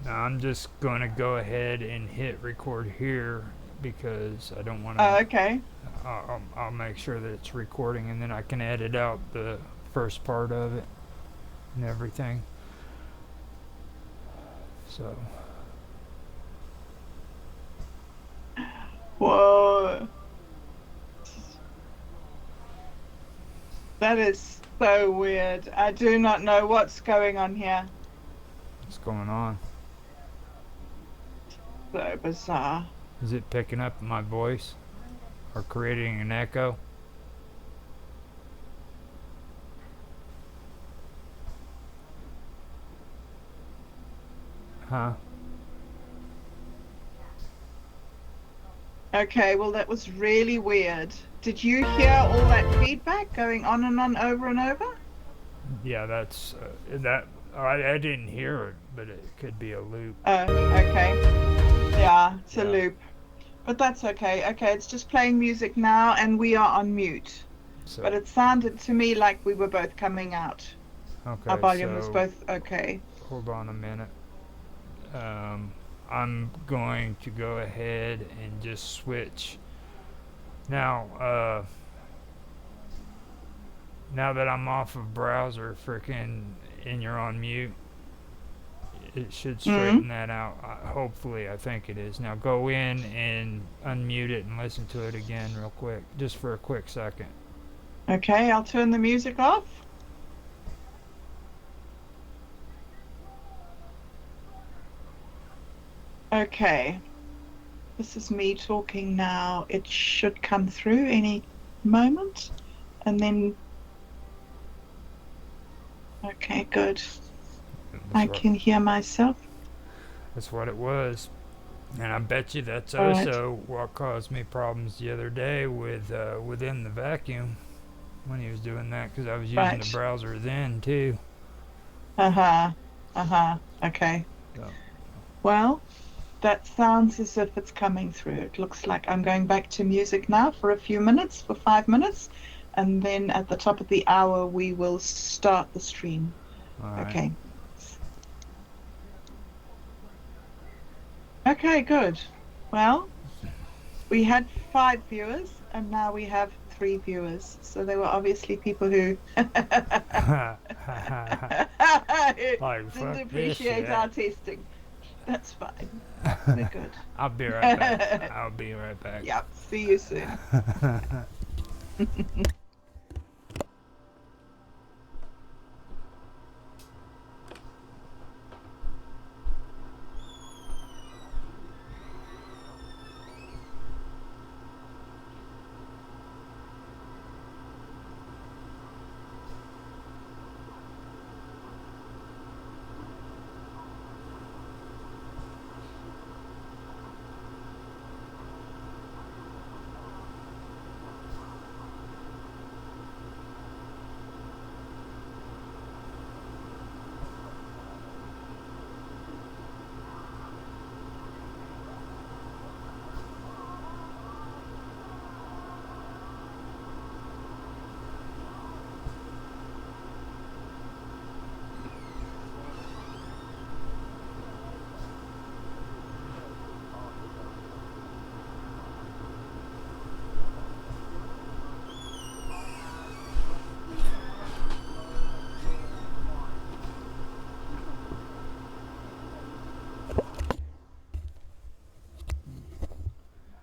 Now I'm just going to go ahead and hit record here because I don't want to. Oh, okay. I'll make sure that it's recording and then I can edit out the first part of it and everything. So, Whoa. That is so weird. I do not know what's going on here. what's going on? So bizarre. Is it picking up my voice or creating an echo? Huh? Okay, well, that was really weird. Did you hear all that feedback going on over and over? Yeah, that's that. I didn't hear it, but it could be a loop. Oh, okay. Yeah, it's a Yeah. loop. But that's okay. Okay, it's just playing music now and we are on mute. But So, it sounded to me like we were both coming out. Our okay, volume was so both okay. hold on a minute. Um, I'm going to go ahead and just switch. Now, now that I'm off of browser, freaking, and you're on mute, it should straighten Mm. that out. Hopefully, I think it is. Now go in and unmute it and listen to it again, real quick, just for a quick second. Okay, I'll turn the music off. Okay, this is me talking now. It should come through any moment. And then, okay, good. That's I what, can hear myself. that's what it was. And I bet you that's All right. also what caused me problems the other day with within the vacuum when he was doing that because I was using the Right. browser then too. Uh-huh. Uh-huh. Okay. So, Well, that sounds as if it's coming through. It looks like I'm going back to music now for a few minutes, for 5 minutes, and then at the top of the hour, we will start the stream. all right. Okay. Okay, good. Well, we had 5 viewers, and now we have 3 viewers. So there were obviously people who Like didn't fuck this appreciate shit. our testing. That's fine. We're good. I'll be right back. I'll be right back. Yep. See you soon.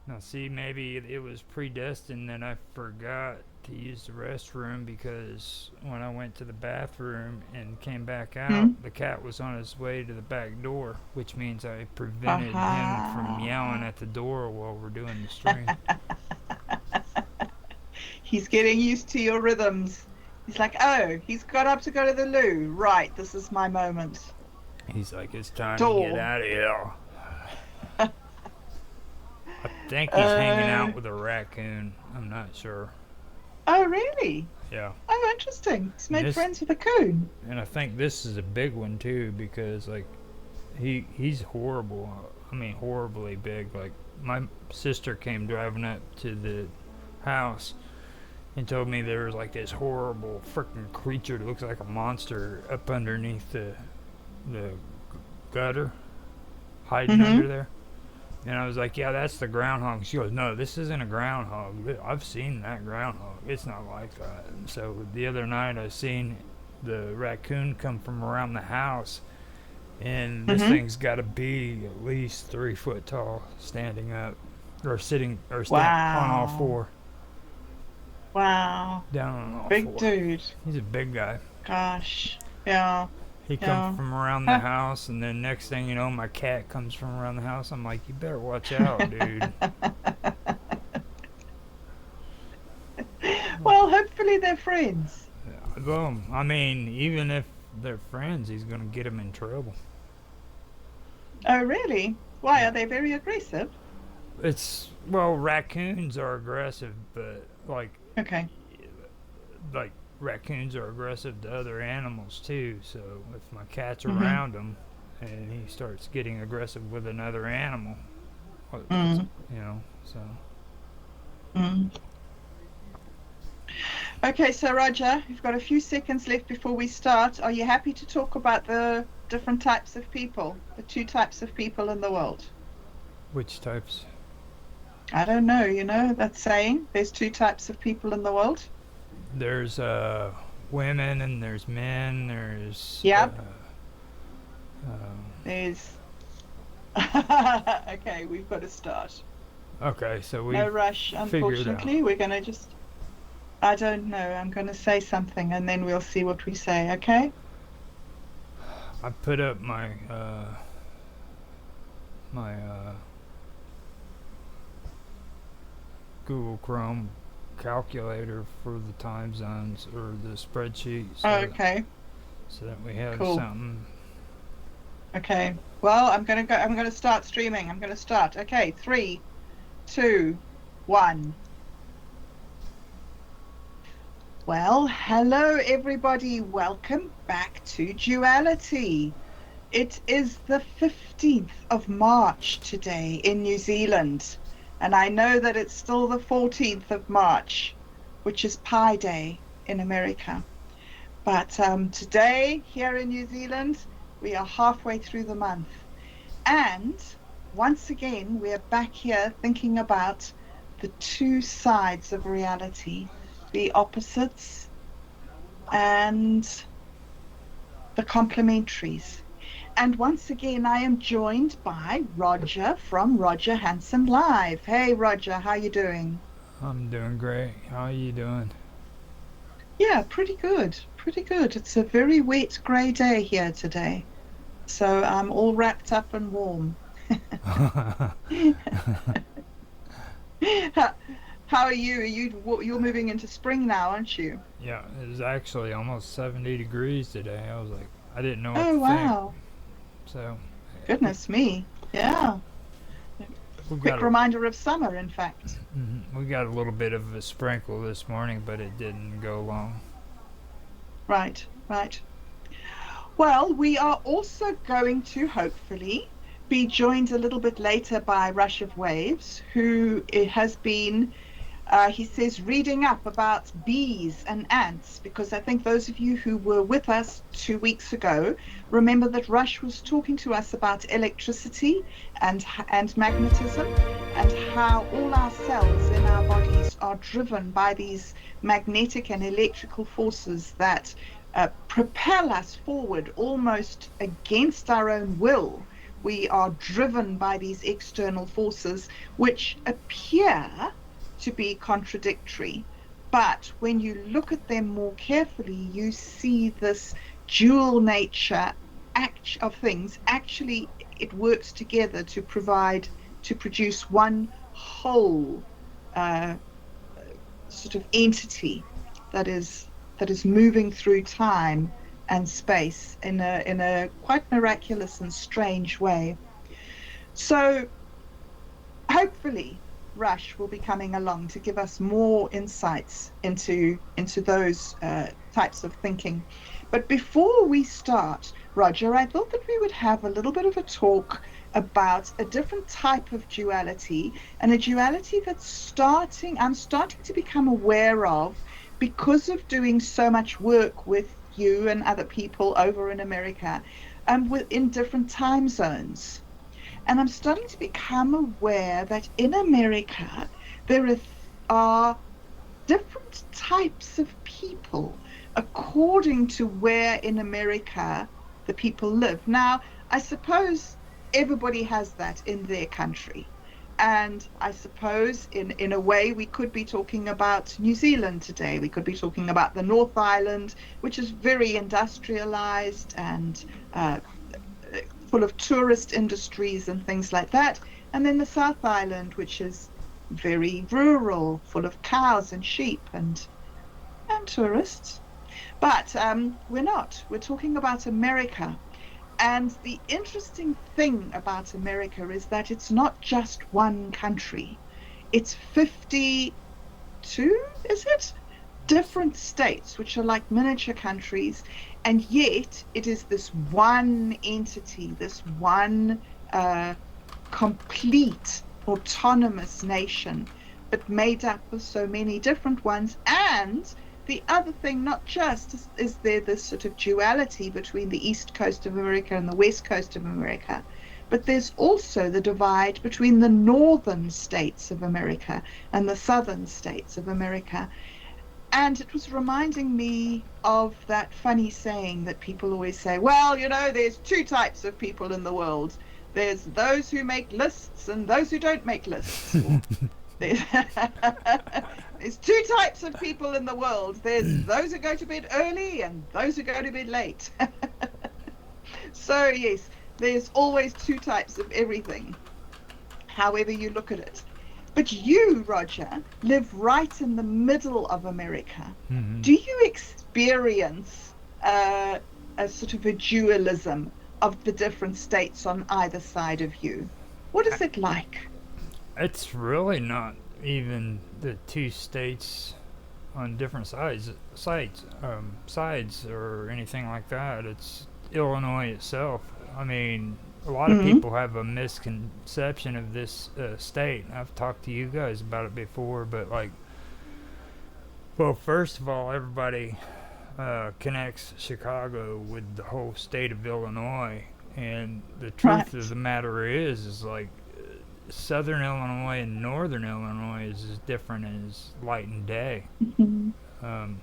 Now, see, maybe it was predestined that I forgot to use the restroom because when I went to the bathroom and came back out, Hmm? the cat was on his way to the back door, which means I prevented him from yelling Aha. at the door while we're doing the stream. He's getting used to your rhythms. He's like, oh, he's got up to go to the loo. Right, this is my moment. He's like, it's time to get Door. out of here. I think he's hanging Uh, out with a raccoon. I'm not sure. oh, really? Yeah. Oh, interesting. He's And made this, friends with a coon. and I think this is a big one too because like he's horrible. I mean, horribly big. Like my sister came driving up to the house and told me there was like this horrible freaking creature that looks like a monster up underneath the gutter. hiding Mm-hmm. under there. And I was like, yeah, that's the groundhog. She goes, no, this isn't a groundhog. I've seen that groundhog. It's not like that. And so the other night I seen the raccoon come from around the house, and this Mm-hmm. thing's got to be at least 3 foot tall, standing up, or sitting, or stand on all Wow. four, Wow. down on all Big four. dude. He's a big guy. Gosh. Yeah. He comes Yeah. from around the Huh. house, and then next thing you know, my cat comes from around the house. I'm like, you better watch out, dude. Well, hopefully they're friends. Well, I mean, even if they're friends, he's gonna get him in trouble. Oh, really? Why Yeah. are they very aggressive? It's well, raccoons are aggressive, but Okay. like raccoons are aggressive to other animals too. So if my cat's Mm-hmm. around him and he starts getting aggressive with another animal, what's Mm. you know, so Mm. Okay, so Roger, you've got a few seconds left before we start. Are you happy to talk about the different types of people, the two types of people in the world? which types? I don't know, that saying, there's two types of people in the world. There's women and there's men. There's Yep, um, there's. Okay, we've got to start. okay, so No we've rush, figured out. unfortunately. We're going to just. I don't know. I'm going to say something and then we'll see what we say, okay? I put up my Google Chrome calculator for the time zones or the spreadsheet, Okay, so that we have cool. something. Okay. Well, I'm going to go. I'm going to start streaming. I'm going to start. Okay, 3, 2, 1. Well, hello, everybody. Welcome back to Duality. It is the 15th of March today in New Zealand, and I know that it's still the 14th of March, which is Pi Day in America. But today, here in New Zealand, we are halfway through the month. And once again, we're back here thinking about the two sides of reality, the opposites and the complementaries. And once again, I am joined by Roger from Roger Hanson Live. Hey, Roger, how you doing? I'm doing great. How are you doing? Yeah, pretty good. Pretty good. It's a very wet, grey day here today. So I'm all wrapped up and warm. How are you? You're moving into spring now, aren't you? Yeah, it was actually almost 70 degrees today. I was like, I didn't know what to Oh, think. wow. So we, Goodness me. Yeah. we got Quick reminder of summer, in fact. we got a little bit of a sprinkle this morning, but it didn't go long. Right, right. Well, we are also going to hopefully be joined a little bit later by Rush of Waves, who has been, he says, reading up about bees and ants, because I think those of you who were with us 2 weeks ago remember that Rush was talking to us about electricity and magnetism and how all our cells in our bodies are driven by these magnetic and electrical forces that propel us forward almost against our own will. We are driven by these external forces which appear to be contradictory. But when you look at them more carefully, you see this dual nature of things. Actually, it works together to produce one whole uh, sort of entity that is moving through time and space in a quite miraculous and strange way. So hopefully Rush will be coming along to give us more insights into those types of thinking. But before we start, Roger, I thought that we would have a little bit of a talk about a different type of duality and a duality I'm starting to become aware of because of doing so much work with you and other people over in America, in different time zones. And I'm starting to become aware that in America, there are different types of people according to where in America the people live. Now, I suppose everybody has that in their country. And I suppose in a way we could be talking about New Zealand today. We could be talking about the North Island, which is very industrialized and full of tourist industries and things like that. And then the South Island, which is very rural, full of cows and sheep and tourists. But we're not. We're talking about America. And the interesting thing about America is that it's not just one country. It's 52, is it? Different states, which are like miniature countries. And yet it is this one entity, this one uh, complete autonomous nation, but made up of so many different ones. And the other thing, not just is there this sort of duality between the East Coast of America and the West Coast of America, but there's also the divide between the northern states of America and the southern states of America. And it was reminding me of that funny saying that people always say, well, there's two types of people in the world. There's those who make lists and those who don't make lists. Or there's, there's two types of people in the world. There's those who go to bed early and those who go to bed late. So, yes, there's always two types of everything, however you look at it. But you, Roger, live right in the middle of America. Mm-hmm. Do you experience a sort of a dualism of the different states on either side of you? What is it like? It's really not even the two states on different sides or anything like that. It's Illinois itself. I mean, a lot of Mm-hmm. people have a misconception of this state. I've talked to you guys about it before, but like, well, first of all, everybody connects Chicago with the whole state of Illinois, and the truth of Right. the matter is like southern Illinois and northern Illinois is as different as light and day. Mm-hmm. Um,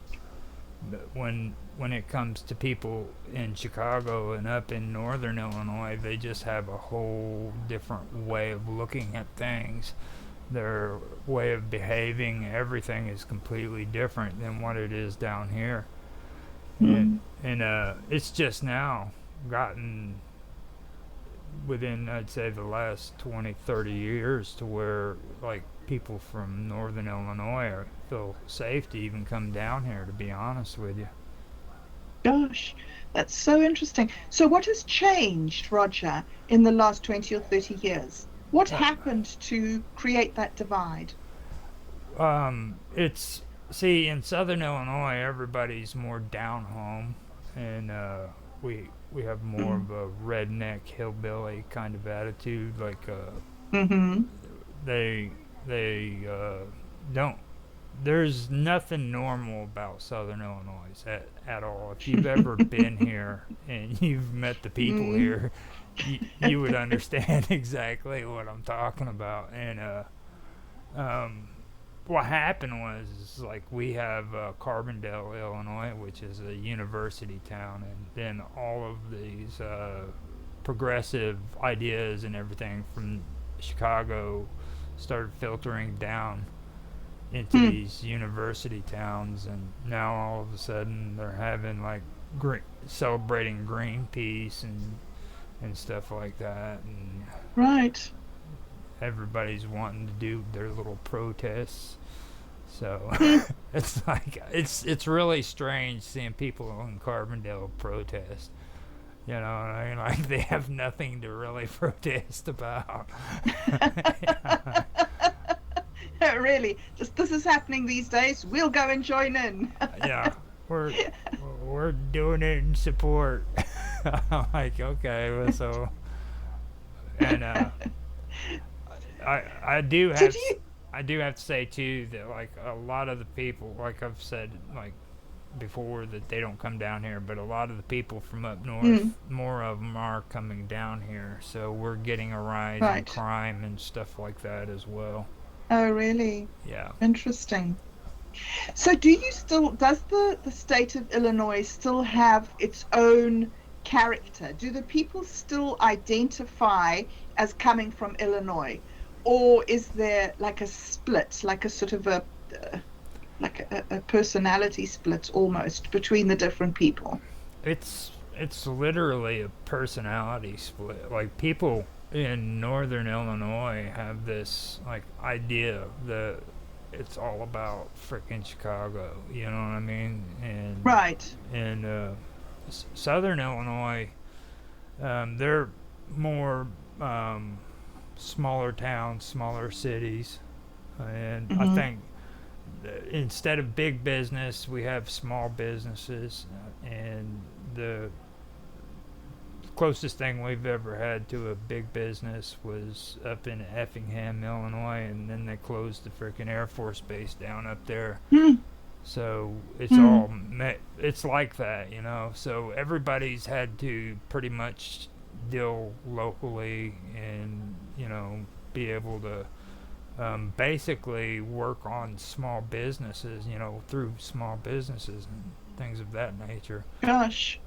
but when it comes to people in Chicago and up in northern Illinois, they just have a whole different way of looking at things. Their way of behaving, everything is completely different than what it is down here. And Mm-hmm. it's just now gotten within, I'd say, the last 20, 30 years to where like people from northern Illinois feel safe to even come down here, to be honest with you. Gosh, that's so interesting. So, what has changed, Roger, in the last 20 or 30 years? What Uh, happened to create that divide? it's see in Southern Illinois, everybody's more down home, and we have more of a redneck hillbilly kind of attitude. Like Mm-hmm. they they don't. There's nothing normal about Southern Illinois at all. If you've ever been here and you've met the people Mm. here, you would understand exactly what I'm talking about. And um, what happened was is like we have Carbondale, Illinois, which is a university town, and then all of these progressive ideas and everything from Chicago started filtering down into Hmm. these university towns, and now all of a sudden they're having like celebrating Greenpeace and stuff like that, and Right. everybody's wanting to do their little protests. So Hmm. it's like it's really strange seeing people in Carbondale protest. You know what I mean? Like they have nothing to really protest about. Really, just this is happening these days. We'll go and join in. Yeah, we're we're doing it in support. I'm like, okay, well, so and I do Did have you? I do have to say too that like a lot of the people, like I've said, like before that they don't come down here, but a lot of the people from up Mm. north, more of them are coming down here. So we're getting a rise in Right. crime and stuff like that as well. Oh, really? Yeah. Interesting. So does the state of Illinois still have its own character? Do the people still identify as coming from Illinois? Or is there like a split, like a sort of uh, a personality split almost between the different people? It's literally a personality split. Like people in northern Illinois have this like idea that it's all about freaking Chicago. You know what I mean? And Right. in southern Illinois, they're more smaller towns, smaller cities, and I Hmm. think instead of big business, we have small businesses, and the closest thing we've ever had to a big business was up in Effingham, Illinois, and then they closed the freaking Air Force base down up there. Hmm. So Hmm. it's like that, you know. So everybody's had to pretty much deal locally and be able to basically work on small businesses, through small businesses and things of that nature. Gosh.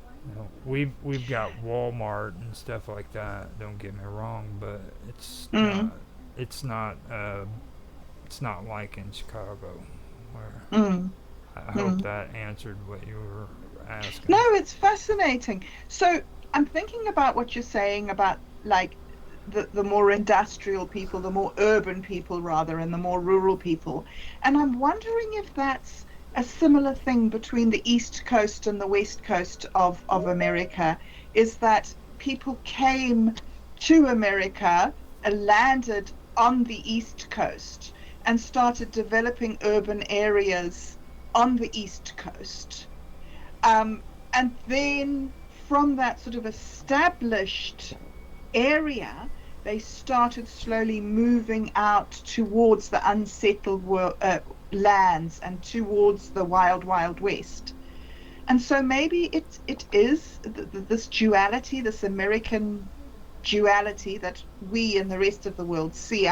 We've got Walmart and stuff like that. Don't get me wrong, but Mm. it's not it's not like in Chicago, where Mm. I hope Mm. that answered what you were No, asking. it's fascinating. So I'm thinking about what you're saying about like the more industrial people, the more urban people rather, and the more rural people. And I'm wondering if that's a similar thing between the East Coast and the West Coast of America, is that people came to America and landed on the East Coast and started developing urban areas on the East Coast. Um, and then from that sort of established area, they started slowly moving out towards the unsettled lands and towards the wild, wild west. And so maybe it is this duality, this American duality that we and the rest of the world see.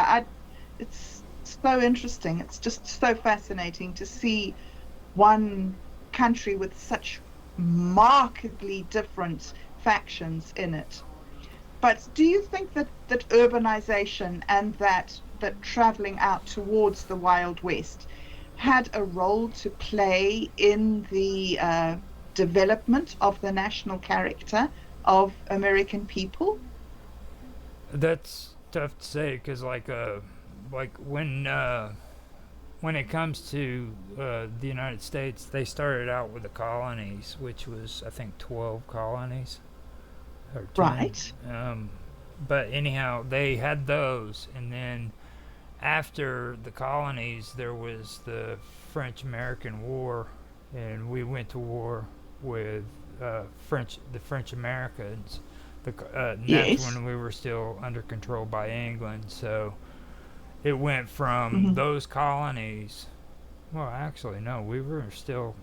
It's so interesting. It's just so fascinating to see one country with such markedly different factions in it. But do you think that urbanization and that traveling out towards the Wild West had a role to play in the development of the national character of American people? That's tough to say because like when it comes to the United States, they started out with the colonies, which was I think 12 colonies or 10. Right. But anyhow, they had those, and then after the colonies, there was the French American War, and we went to war with the French Americans. And that's Yes. when we were still under control by England. So it went from Hmm. those colonies. Well, actually, no, we were still.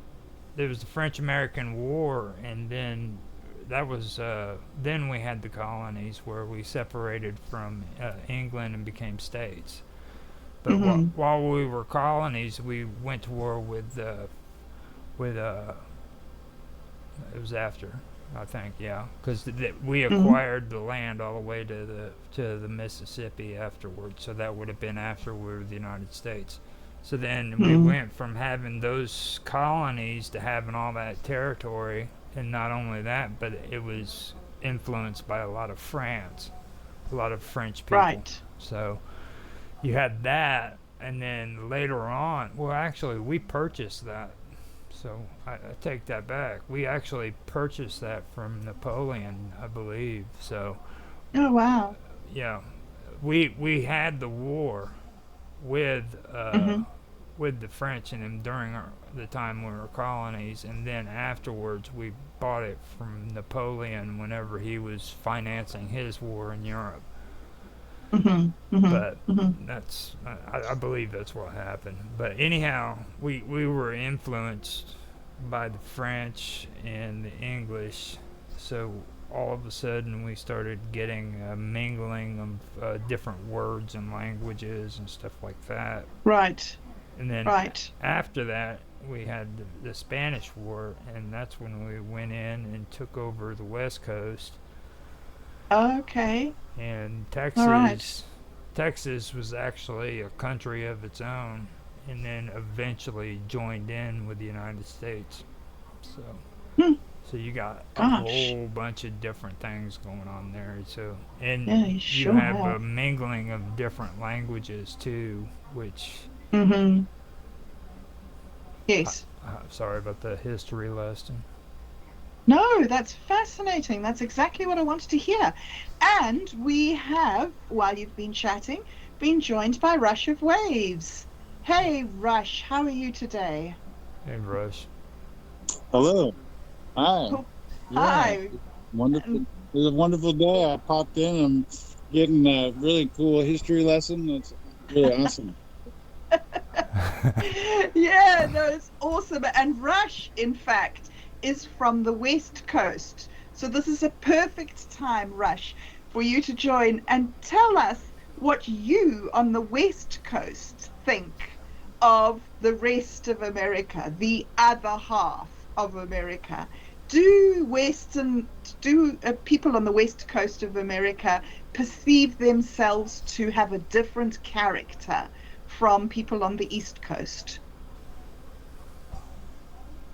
There was the French American War, and then that was then we had the colonies where we separated from England and became states. But Hmm. while we were colonies, we went to war with it was after, I think, yeah, because we Hmm. acquired the land all the way to the Mississippi afterwards. So that would have been after we were the United States. So then we Hmm. went from having those colonies to having all that territory, and not only that, but it was influenced by a lot of France, a lot of French people. Right. So you had that, and then later on, well, actually, we purchased that. So I take that back. We actually purchased that from Napoleon, I believe. So Oh, wow. yeah, we had the war with Hmm. with the French and them during the time we were colonies, and then afterwards we bought it from Napoleon whenever he was financing his war in Europe. Hmm. Hmm. But Hmm. I believe that's what happened. But anyhow, we were influenced by the French and the English. So all of a sudden we started getting a mingling of different words and languages and stuff like that. Right. And then Right. after that, we had the Spanish War, and that's when we went in and took over the West Coast. Okay. And All right. Texas was actually a country of its own, and then eventually joined in with the United States. So, Hmm. so you got a Gosh. whole bunch of different things going on there. So, and Yeah, you you sure have have. a mingling of different languages too, which Mm-hmm. uh, Yes. sorry about the history lesson. No, that's fascinating. That's exactly what I wanted to hear. And we have, while you've been chatting, been joined by Rush of Waves. Hey, Rush, how are you today? And Rush. Hello. Hi. Oh, Yeah. hi. Wonderful. It was a wonderful day. I popped in. I'm getting a really cool history lesson. That's really awesome. Yeah, no, it's awesome. And Rush, in fact, is from the West Coast. So this is a perfect time, Rush, for you to join and tell us what you on the West Coast think of the rest of America, the other half of America. Do Western, do people on the West Coast of America perceive themselves to have a different character from people on the East Coast?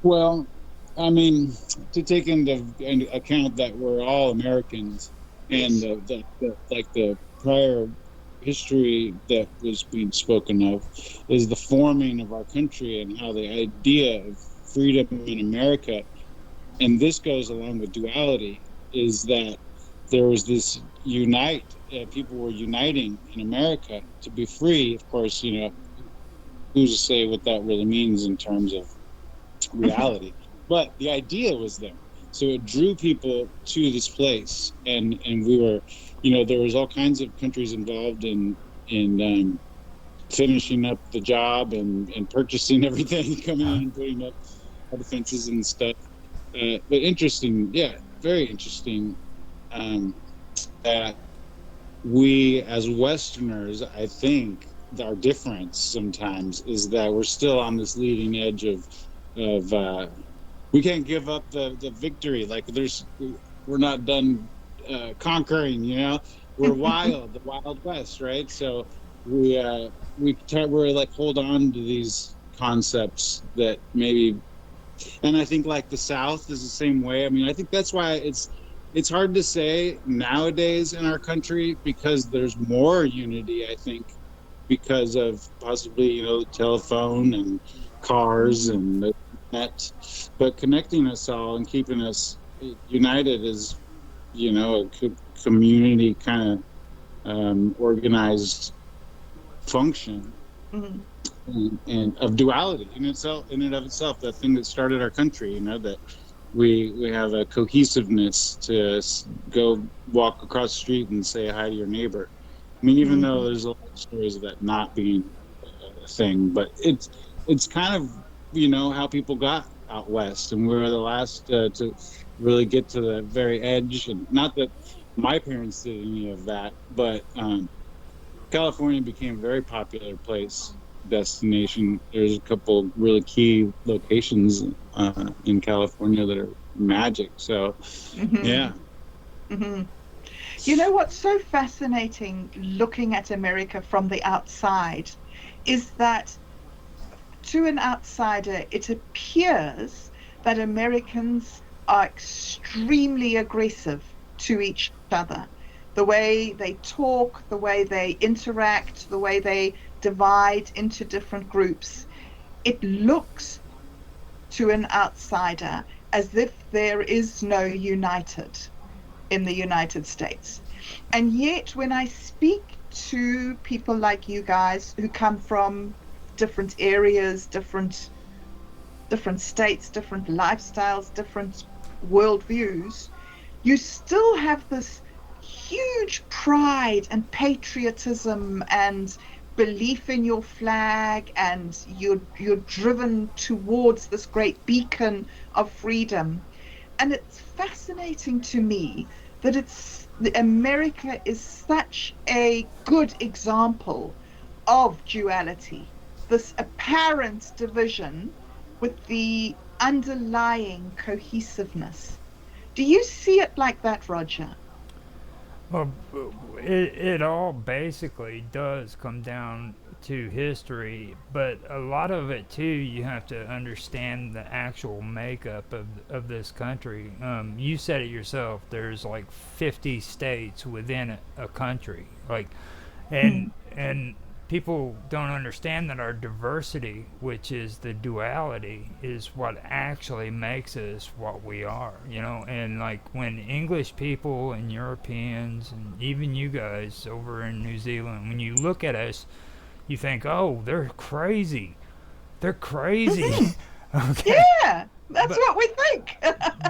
Well, I mean, to take into account that we're all Americans and Yes. like the prior history that was being spoken of is the forming of our country and how the idea of freedom in America, and this goes along with duality, is that there was this people were uniting in America to be free. Of course, who's to say what that really means in terms of reality, but the idea was there, so it drew people to this place. And we were, there was all kinds of countries involved in finishing up the job and purchasing everything, coming in and putting up all defenses and stuff. But interesting, yeah, very interesting, um, that we as Westerners, I think our difference sometimes is that we're still on this leading edge of we can't give up the victory. Like we're not done conquering. We're wild, the Wild West, right? So we're like hold on to these concepts that maybe, and I think like the South is the same way. I mean, I think that's why it's hard to say nowadays in our country, because there's more unity, I think, because of possibly, the telephone and cars Mm, and the net, but connecting us all and keeping us united is, a community kind of organized function, mm, and of duality in and of itself, that thing that started our country, that we have a cohesiveness to go walk across the street and say hi to your neighbor. I mean, even though mm, there's a lot of stories of that not being a thing, but it's kind of, how people got out west, and we were the last to really get to the very edge. And not that my parents did any of that, but California became a very popular place destination. There's a couple really key locations in California that are magic. So mm, yeah. mm. You know what's so fascinating looking at America from the outside is that to an outsider, it appears that Americans are extremely aggressive to each other. The way they talk, the way they interact, the way they divide into different groups, it looks to an outsider as if there is no united in the United States. And yet, when I speak to people like you guys who come from different areas, different states, different lifestyles, different worldviews, you still have this huge pride and patriotism and belief in your flag, and you're driven towards this great beacon of freedom. And it's fascinating to me that America is such a good example of duality, this apparent division with the underlying cohesiveness. Do you see it like that, Roger? Well, it all basically does come down to history, but a lot of it too, you have to understand the actual makeup of this country. You said it yourself. There's like 50 states within a country, like, and Mm, and people don't understand that our diversity, which is the duality, is what actually makes us what we are, you know. And like when English people and Europeans and even you guys over in New Zealand, when you look at us, you think, oh, they're crazy, they're crazy. mhm. Okay. Yeah, that's but what we think.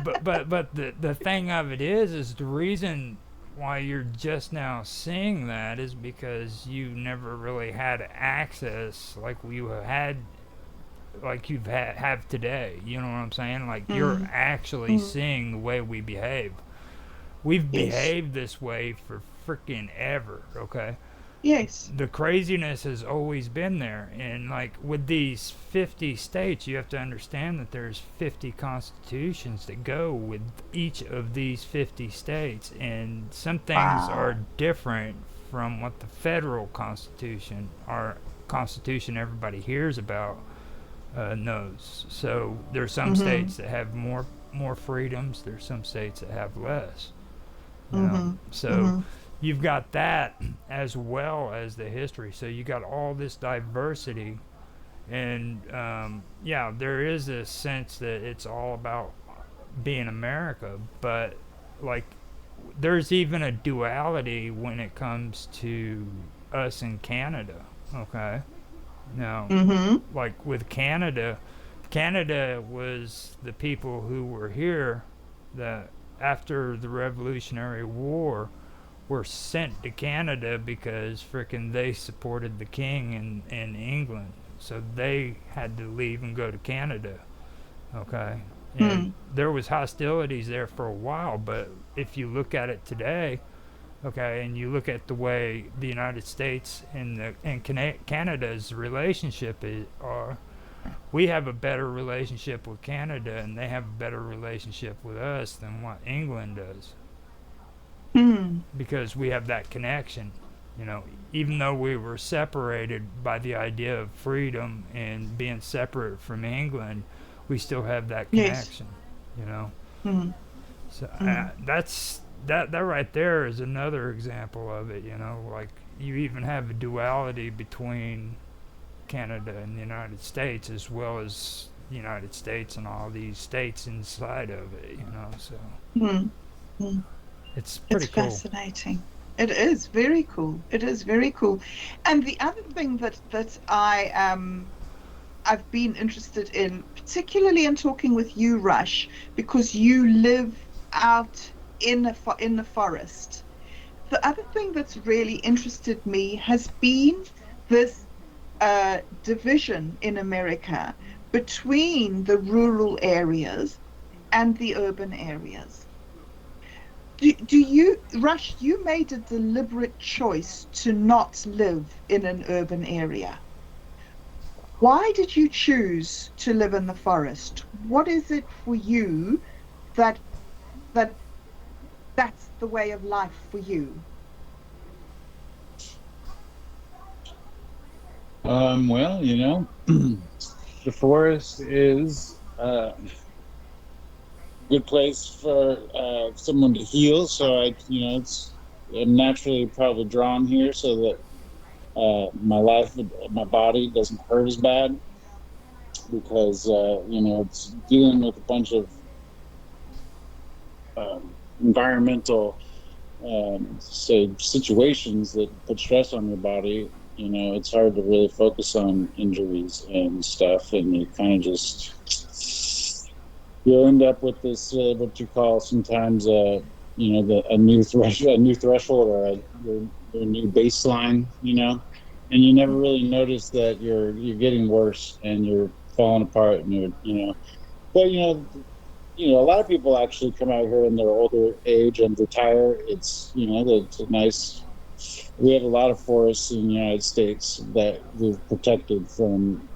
but the thing of it is the reason why you're just now seeing that is because you never really had access like you had, like have today. You know what I'm saying? Like you're Mm, actually mm, seeing the way we behave. We've yes, behaved this way for freaking ever. Okay, yes. the craziness has always been there, and like with these 50 states, you have to understand that there's 50 constitutions that go with each of these 50 states, and some things are Wow. different from what the federal constitution, our constitution everybody hears about, knows. So there's some Mm-hmm, states that have more freedoms, there's some states that have less, you know. mm-hmm, So mm-hmm. you've got that as well as the history. So you got all this diversity, and yeah, there is a sense that it's all about being America, but like there's even a duality when it comes to us in Canada. Okay, now Mm-hmm. like with Canada, Canada was the people who were here that after the Revolutionary War were sent to Canada because frickin' they supported the king in England. So they had to leave and go to Canada. Okay. And Mm, there was hostilities there for a while, but if you look at it today, okay, and you look at the way the United States and Canada's relationship are, we have a better relationship with Canada, and they have a better relationship with us than what England does, mm, because we have that connection. You know, even though we were separated by the idea of freedom and being separate from England, we still have that yes. connection. You know, Mm, so mm, that's that right there is another example of it. You know, like you even have a duality between Canada and the United States, as well as the United States and all these states inside of it. You know, so mm, mm. it's It's pretty cool. fascinating. It is very cool. It is very cool. And the other thing that I've been interested in, particularly in talking with you, Rush, because you live out in the forest. The other thing that's really interested me has been this division in America between the rural areas and the urban areas. Do you, Rush, you made a deliberate choice to not live in an urban area. Why did you choose to live in the forest? What is it for you that that that's the way of life for you? Well, the forest is a good place for someone to heal. So I'm naturally probably drawn here so that my body doesn't hurt as bad because it's dealing with a bunch of environmental say situations that put stress on your body. It's hard to really focus on injuries and stuff, and you kind of just you'll end up with this what you call sometimes a new threshold or your new baseline. and you never really notice that you're getting worse and you're falling apart, and but a lot of people actually come out here in their older age and retire. It's a nice. We have a lot of forests in the United States that we've protected from,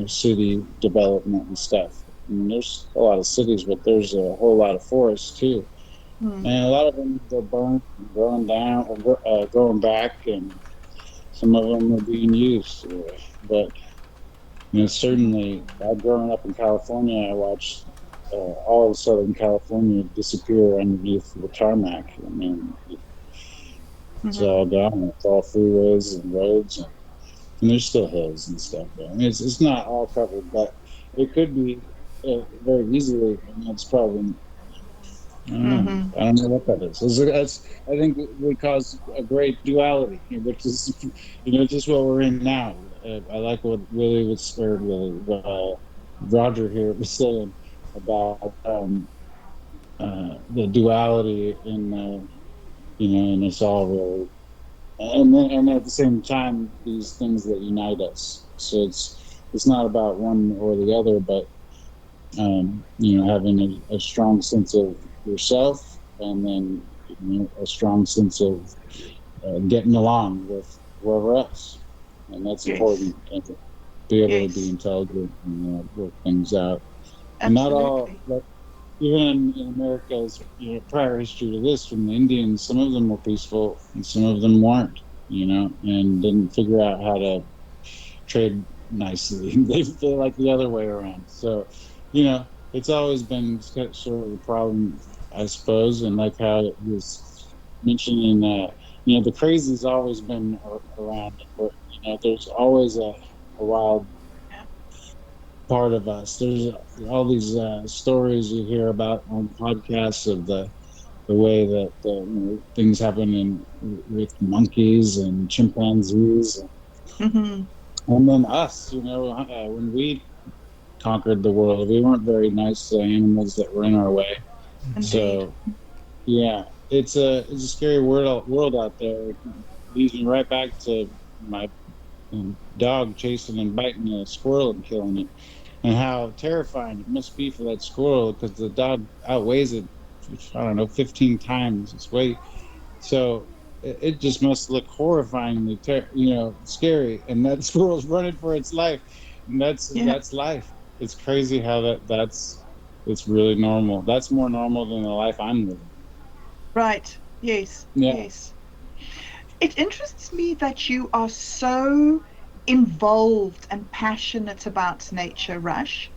city development and stuff. And there's a lot of cities, but there's a whole lot of forests too. Mm. And a lot of them are burnt, growing down, growing back, and some of them are being used. But certainly, growing up in California, I watched all of Southern California disappear underneath the tarmac. I mean, it's Mm-hmm. all gone. It's all freeways and roads, and there's still hills and stuff. But I mean, it's not all covered, but it could be very easily, and that's probably. I don't know. Mm-hmm. I don't know what that is. I think it would cause a great duality, which is, just what we're in now. I like what Roger here was saying about the duality and it's all really, and at the same time, these things that unite us. So it's not about one or the other, but having a strong sense of yourself, and then a strong sense of getting along with whoever else, and that's Yes. important. And to be able to be Yes. intelligent and work things out, and not all. Absolutely. Like, even in America's prior history to this, from the Indians, some of them were peaceful and some of them weren't. And didn't figure out how to trade nicely. They like the other way around. So, it's always been sort of a problem, I suppose. And like how it was mentioning, the crazy's always been around. But, there's always a wild Yeah. part of us. There's all these stories you hear about on podcasts of the way that things happen with monkeys and chimpanzees, Mm-hmm. and then us. When we conquered the world, we weren't very nice to animals that were in our way. Indeed. So yeah, it's a scary world out there. It leads me right back to my dog chasing and biting a squirrel and killing it, and how terrifying it must be for that squirrel, because the dog outweighs it, I don't know, 15 times its weight. So it just must look horrifyingly, scary. And that squirrel's running for its life, and Yeah. that's life. It's crazy how it's really normal. That's more normal than the life I'm living. Right. Yes. Yeah. Yes. It interests me that you are so involved and passionate about nature, Rush.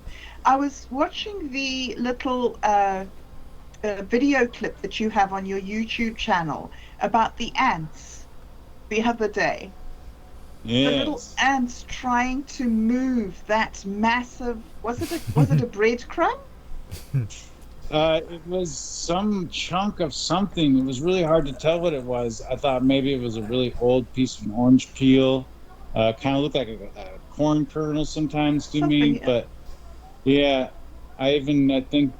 I was watching the little video clip that you have on your YouTube channel about the ants the other day. The little Yes. ants trying to move that massive, was it a breadcrumb? It was some chunk of something. It was really hard to tell what it was. I thought maybe it was a really old piece of an orange peel. Kind of looked like a corn kernel sometimes to Something, me. yeah. But yeah, I think,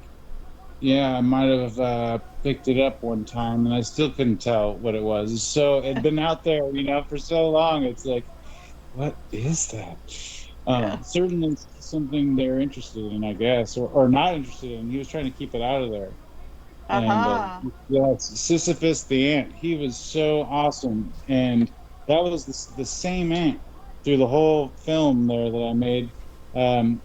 yeah, I might have picked it up one time, and I still couldn't tell what it was. So it'd been out there, for so long. It's like, what is that? Yeah. Certainly something they're interested in, I guess, or not interested in. He was trying to keep it out of there. And Aha. yeah, it's Sisyphus the ant. He was so awesome, and that was the same ant through the whole film there that I made. Um,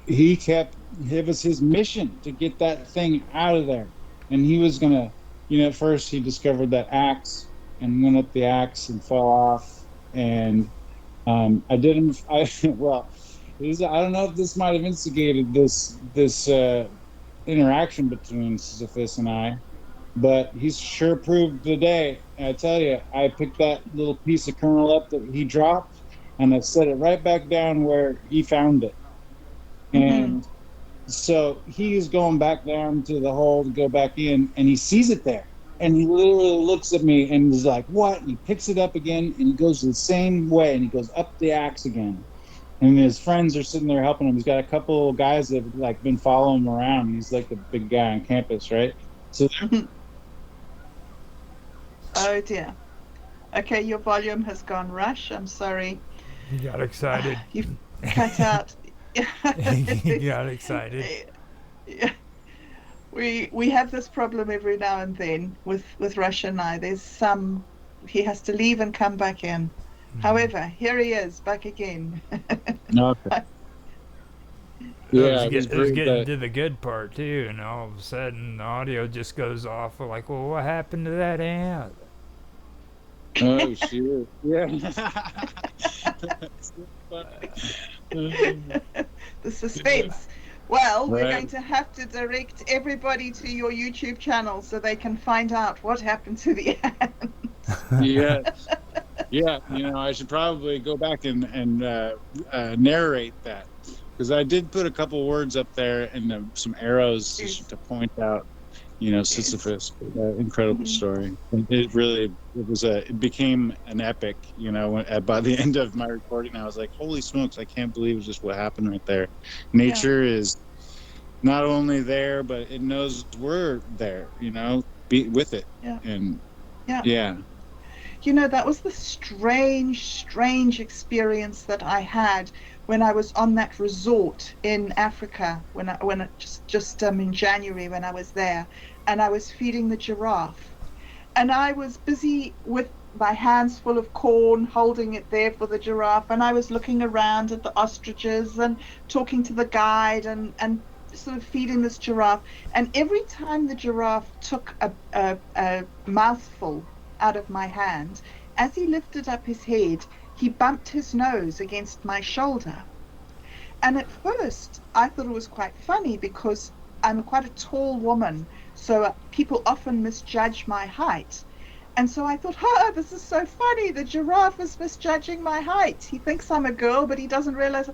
he kept It was his mission to get that thing out of there, and he was gonna, at first he discovered that axe and went up the axe and fell off, and I did him. Well, I don't know if this might have instigated this interaction between Sisyphus and I, but he's sure proved the day. And I tell you, I picked that little piece of kernel up that he dropped, and I set it right back down where he found it. Mm-hmm. And so he's going back down to the hole to go back in, and he sees it there. And he literally looks at me and is like, "What?" And he picks it up again, and he goes the same way, and he goes up the axe again. And his friends are sitting there helping him. He's got a couple of guys that have like been following him around. He's like the big guy on campus, right? So Mm-hmm. Oh dear. Okay, your volume has gone, Rush. I'm sorry. He got excited. You've cut out. He got excited. We have this problem every now and then with Rush and I. There's some he has to leave and come back in. However, here he is back again. Okay. It Yeah, was, it was it was great getting that. to the good part too, and all of a sudden the audio just goes off. We're like, well, what happened to that ant? Oh shoot! Yeah. The suspense. Well, we're Right. going to have to direct everybody to your YouTube channel so they can find out what happened to the ants. Yes. Yeah. I should probably go back and narrate that, because I did put a couple words up there and some arrows Yes. to point out. Yes. Sisyphus, incredible Mhm. story. It became an epic. By the end of my recording, I was like, "Holy smokes! I can't believe just what happened right there." Yeah. Nature is not only there, but it knows we're there. Be with it, Yeah. and Yeah. yeah. That was the strange experience that I had when I was on that resort in Africa just in January when I was there, and I was feeding the giraffe, and I was busy with my hands full of corn, holding it there for the giraffe, and I was looking around at the ostriches and talking to the guide and sort of feeding this giraffe. And every time the giraffe took a mouthful out of my hand, as he lifted up his head, he bumped his nose against my shoulder. And at first, I thought it was quite funny because I'm quite a tall woman, so people often misjudge my height. And so I thought, oh, this is so funny. The giraffe is misjudging my height. He thinks I'm a girl, but he doesn't realize.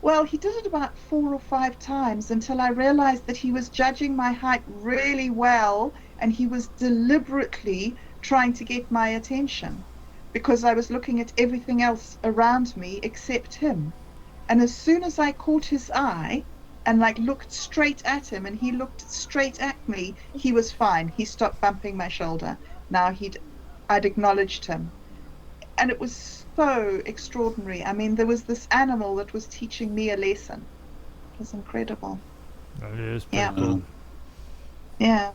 Well, he did it about 4 or 5 times until I realized that he was judging my height really well, and he was deliberately trying to get my attention because I was looking at everything else around me except him. And as soon as I caught his eye and like looked straight at him and he looked straight at me, he was fine. He stopped bumping my shoulder. Now I'd acknowledged him. And it was so extraordinary. I mean, there was this animal that was teaching me a lesson. It was incredible. That is pretty Yeah. cool. Yeah.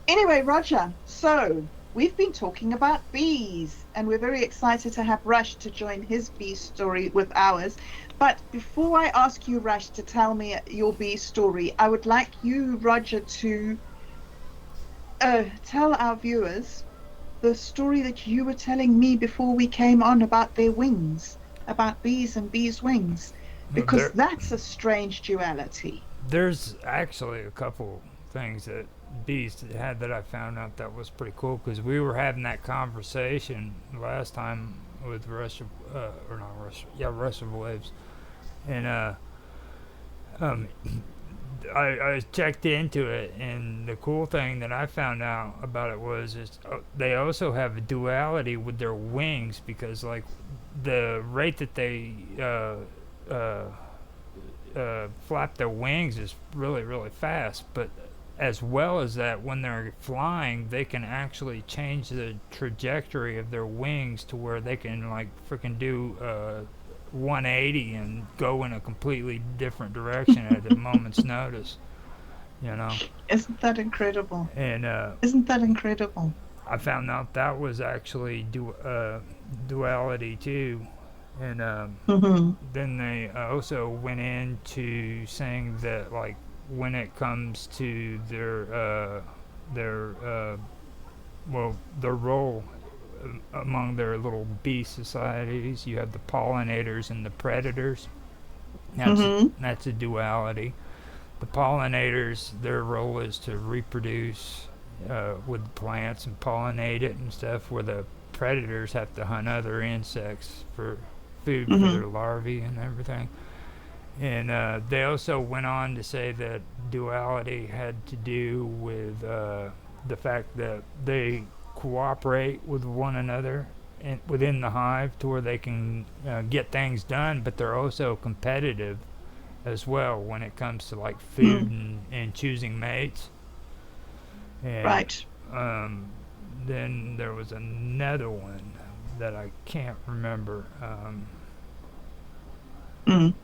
Anyway, Roger, so we've been talking about bees, and we're very excited to have Rush to join his bee story with ours. But before I ask you, Rush, to tell me your bee story, I would like you, Roger, to tell our viewers the story that you were telling me before we came on about their wings, about bees and bees' wings, because There, that's a strange duality. there's actually a couple things that bees had that I found out that was pretty cool because we were having that conversation last time with Rush, or not Rush, yeah, Rush of Waves, and um, I checked into it, and the cool thing that I found out about it was they also have a duality with their wings because like the rate that they flap their wings is really really fast, but as well as that when they're flying they can actually change the trajectory of their wings to where they can like freaking do 180 and go in a completely different direction at a moment's notice, you know. Isn't that incredible? And Isn't that incredible? I found out that was actually duality too. And Mm-hmm. then they also went into saying that like when it comes to their well their role among their little bee societies, you have the pollinators and the predators. Mm-hmm. That's a duality. The pollinators, their role is to reproduce with plants and pollinate it and stuff, where the predators have to hunt other insects for food for Mm-hmm. their larvae and everything. And they also went on to say that duality had to do with the fact that they cooperate with one another within the hive to where they can get things done, but they're also competitive as well when it comes to like food Mm-hmm. and choosing mates. And Right. um, then there was another one that I can't remember. Mm.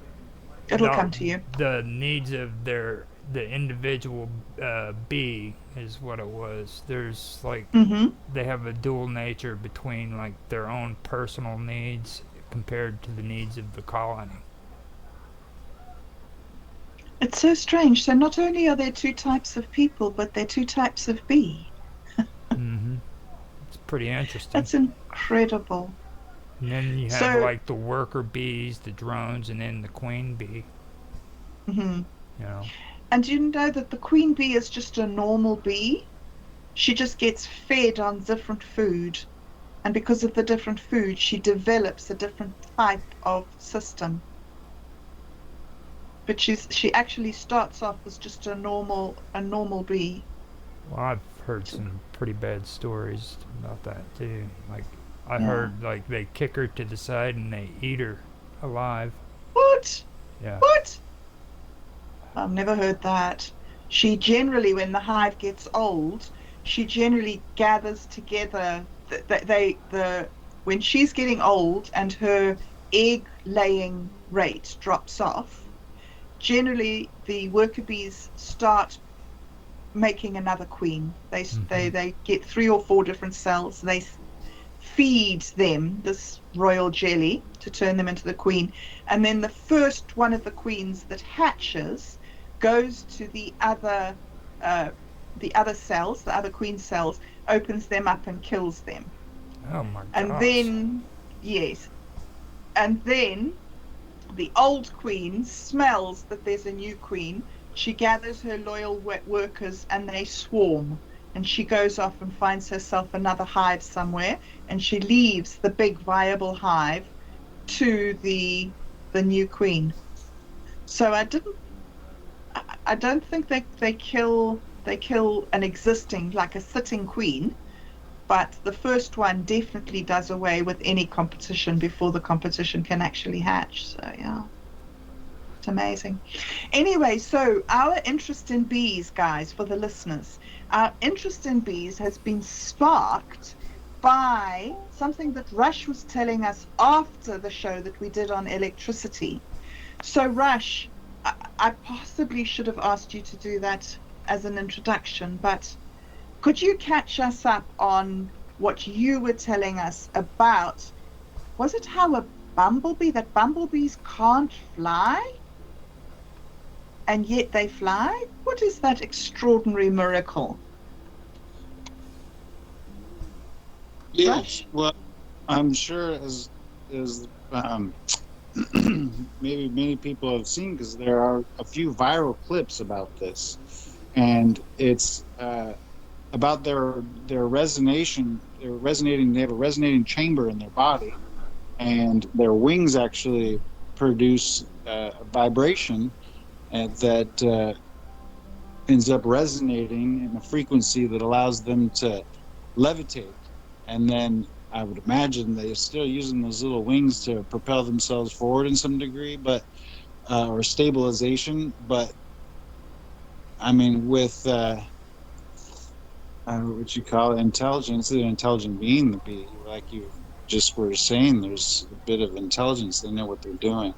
It'll the come to you. the needs of the individual bee is what it was. There's like Hmm. they have a dual nature between like their own personal needs compared to the needs of the colony. It's so strange. So not only are there two types of people, but there are two types of bee. Mm-hmm. It's pretty interesting. That's incredible. And then you have So, like the worker bees, the drones, and then the queen bee. mhm. You know. And do you know that the queen bee is just a normal bee? She just gets fed on different food. And because of the different food, she develops a different type of system. But she actually starts off as just a normal bee. Well, I've heard So, some pretty bad stories about that too. Like I yeah. heard like they kick her to the side and they eat her alive. What? Yeah. What? I've never heard that. She generally, when the hive gets old, she generally gathers together. When she's getting old and her egg laying rate drops off, generally the worker bees start making another queen. They they Mm-hmm. they get 3 or 4 different cells. They feed them this royal jelly to turn them into the queen, and then the first one of the queens that hatches goes to uh, the other cells, the other queen cells, opens them up and kills them. Oh my And gosh. then, yes, and then the old queen smells that there's a new queen. She gathers her loyal workers and they swarm. And she goes off and finds herself another hive somewhere. And she leaves the big viable hive to the new queen. So I don't think they kill an existing, like a sitting queen, but the first one definitely does away with any competition before the competition can actually hatch. So yeah, it's amazing. Anyway, so our interest in bees, guys, for the listeners, our interest in bees has been sparked by something that Rush was telling us after the show that we did on electricity. So, Rush, I possibly should have asked you to do that as an introduction, but could you catch us up on what you were telling us about? Was it how a bumblebee, that bumblebees can't fly? And yet they fly? What is that extraordinary miracle? Yeah, Rush? well, I'm sure as maybe many people have seen, because there are a few viral clips about this, and it's about their resonation. They're resonating. They have a resonating chamber in their body, and their wings actually produce a vibration that ends up resonating in a frequency that allows them to levitate. And then I would imagine they're still using those little wings to propel themselves forward in some degree, but or stabilization. But I mean, with what you call intelligence, an intelligent being, the bee, like you just were saying, there's a bit of intelligence. They know what they're doing.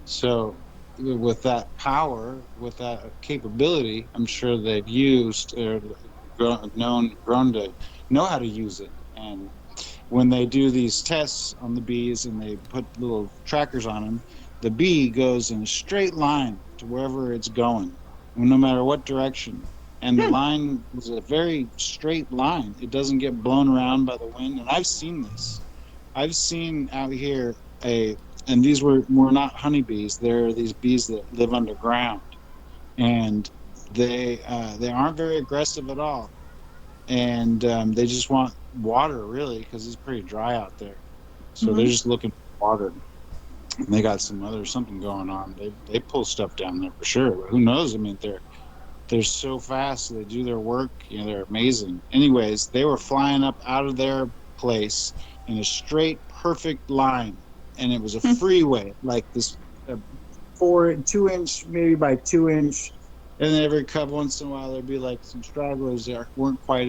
So with that power, with that capability, I'm sure they've used or grown to know how to use it. And when they do these tests on the bees and they put little trackers on them, the bee goes in a straight line to wherever it's going, no matter what direction. And the Hmm. line is a very straight line. It doesn't get blown around by the wind. And I've seen this. I've seen out here and these were not honeybees. They're these bees that live underground, and they aren't very aggressive at all, and they just want water really because it's pretty dry out there. So they're Mm-hmm. just looking for water. And they got something going on. They pull stuff down there for sure. But who knows? I mean, they're so fast. They do their work. You know, they're amazing. Anyways, they were flying up out of their place in a straight, perfect line, and it was a freeway, like this 2 inch, maybe by 2 inch. And then every couple once in a while, there'd be like some stragglers that weren't quite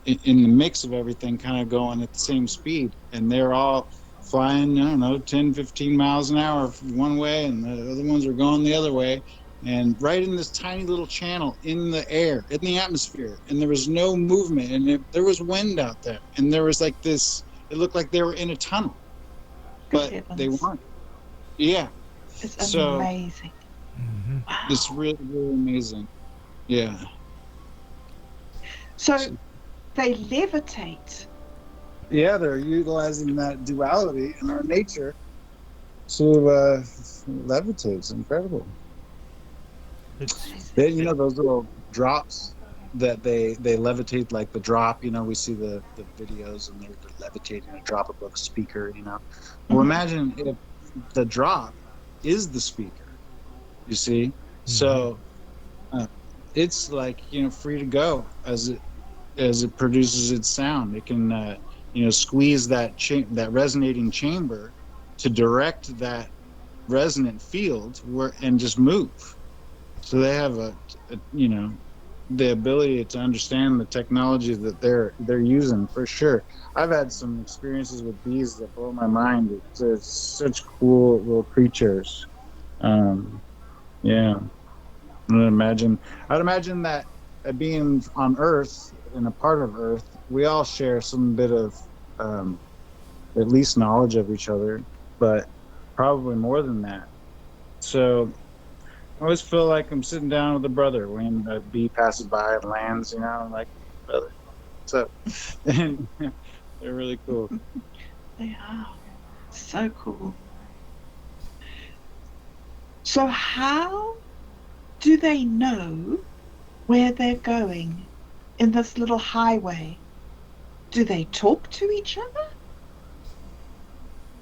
in the mix of everything kind of going at the same speed, and they're all flying, I don't know, 10, 15 miles an hour one way, and the other ones are going the other way, and right in this tiny little channel in the air, in the atmosphere, and there was no movement, and there was wind out there, and there was like this, it looked like they were in a tunnel, Good but they heavens. weren't. Yeah. It's So amazing. Hmm. it's Wow. really, really amazing. Yeah. So they levitate. Yeah, they're utilizing that duality in our nature to levitate. It's incredible. It's They, those little drops that they levitate, like the drop. We see the videos, and they're levitating a drop above a speaker. Well, Mhm. imagine if the drop is the speaker. You see, hmm so it's like free to go as it produces its sound. It can squeeze that resonating chamber to direct that resonant field and just move. So they have the ability to understand the technology that they're using for sure. I've had some experiences with bees that blow my mind. It's such cool little creatures. Yeah. I'd imagine that being on Earth, in a part of Earth, we all share some bit of um, at least knowledge of each other, but probably more than that. So I always feel like I'm sitting down with a brother when a bee passes by and lands. I'm like, brother, what's up? And they're really cool. They are. So cool. So how do they know where they're going in this little highway? Do they talk to each other?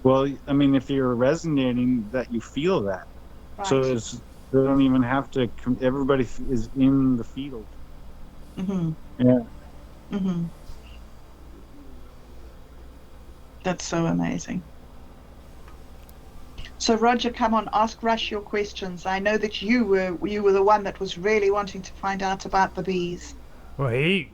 Well, I mean, if you're resonating, that you feel that. So Right. they don't even have to. Everybody is in the field. Mm-hmm. Yeah. Mm-hmm. That's so amazing. So Roger, come on, ask Rush your questions. I know that you were the one that was really wanting to find out about the bees. well, he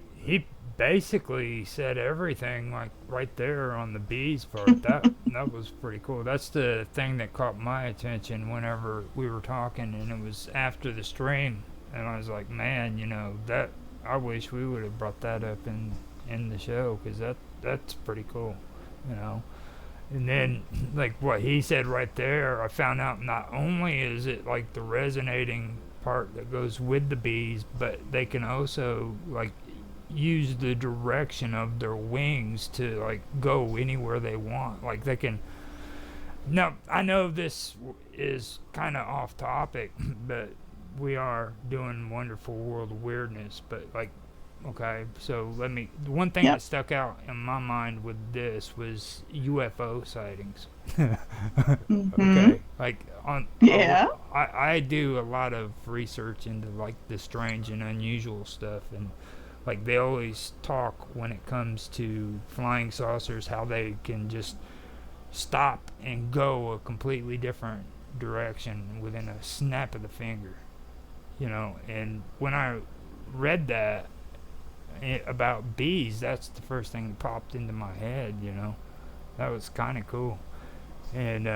basically said everything like right there on the bees part. That was pretty cool. That's the thing that caught my attention whenever we were talking, and it was after the stream, and I was like, man, that I wish we would have brought that up in the show because that's pretty cool, you know. And then, like what he said right there, I found out not only is it like the resonating part that goes with the bees, but they can also like use the direction of their wings to like go anywhere they want. Like they can. Now, I know this is kind of off topic, but we are doing Wonderful World of Weirdness, but like okay, so the one thing that Yep. stuck out in my mind with this was UFO sightings. Mm-hmm. Okay, like Yeah. I do a lot of research into like the strange and unusual stuff, and like they always talk when it comes to flying saucers how they can just stop and go a completely different direction within a snap of the finger, and when I read that about bees, that's the first thing that popped into my head. That was kind of cool. And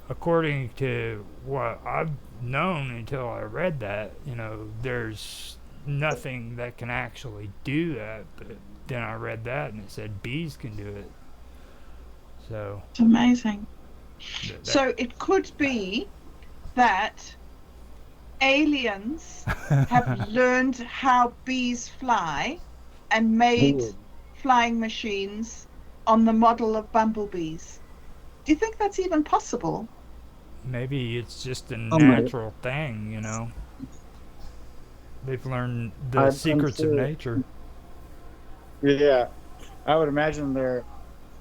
according to what I've known until I read that, there's nothing that can actually do that. But then I read that and it said bees can do it. So It's amazing. that. So it could be that aliens have learned how bees fly and made Ooh. flying machines on the model of bumblebees. Do you think that's even possible? Maybe it's just a Oh my! natural thing. They've learned the I'm secrets of sure. nature. Yeah, I would imagine they're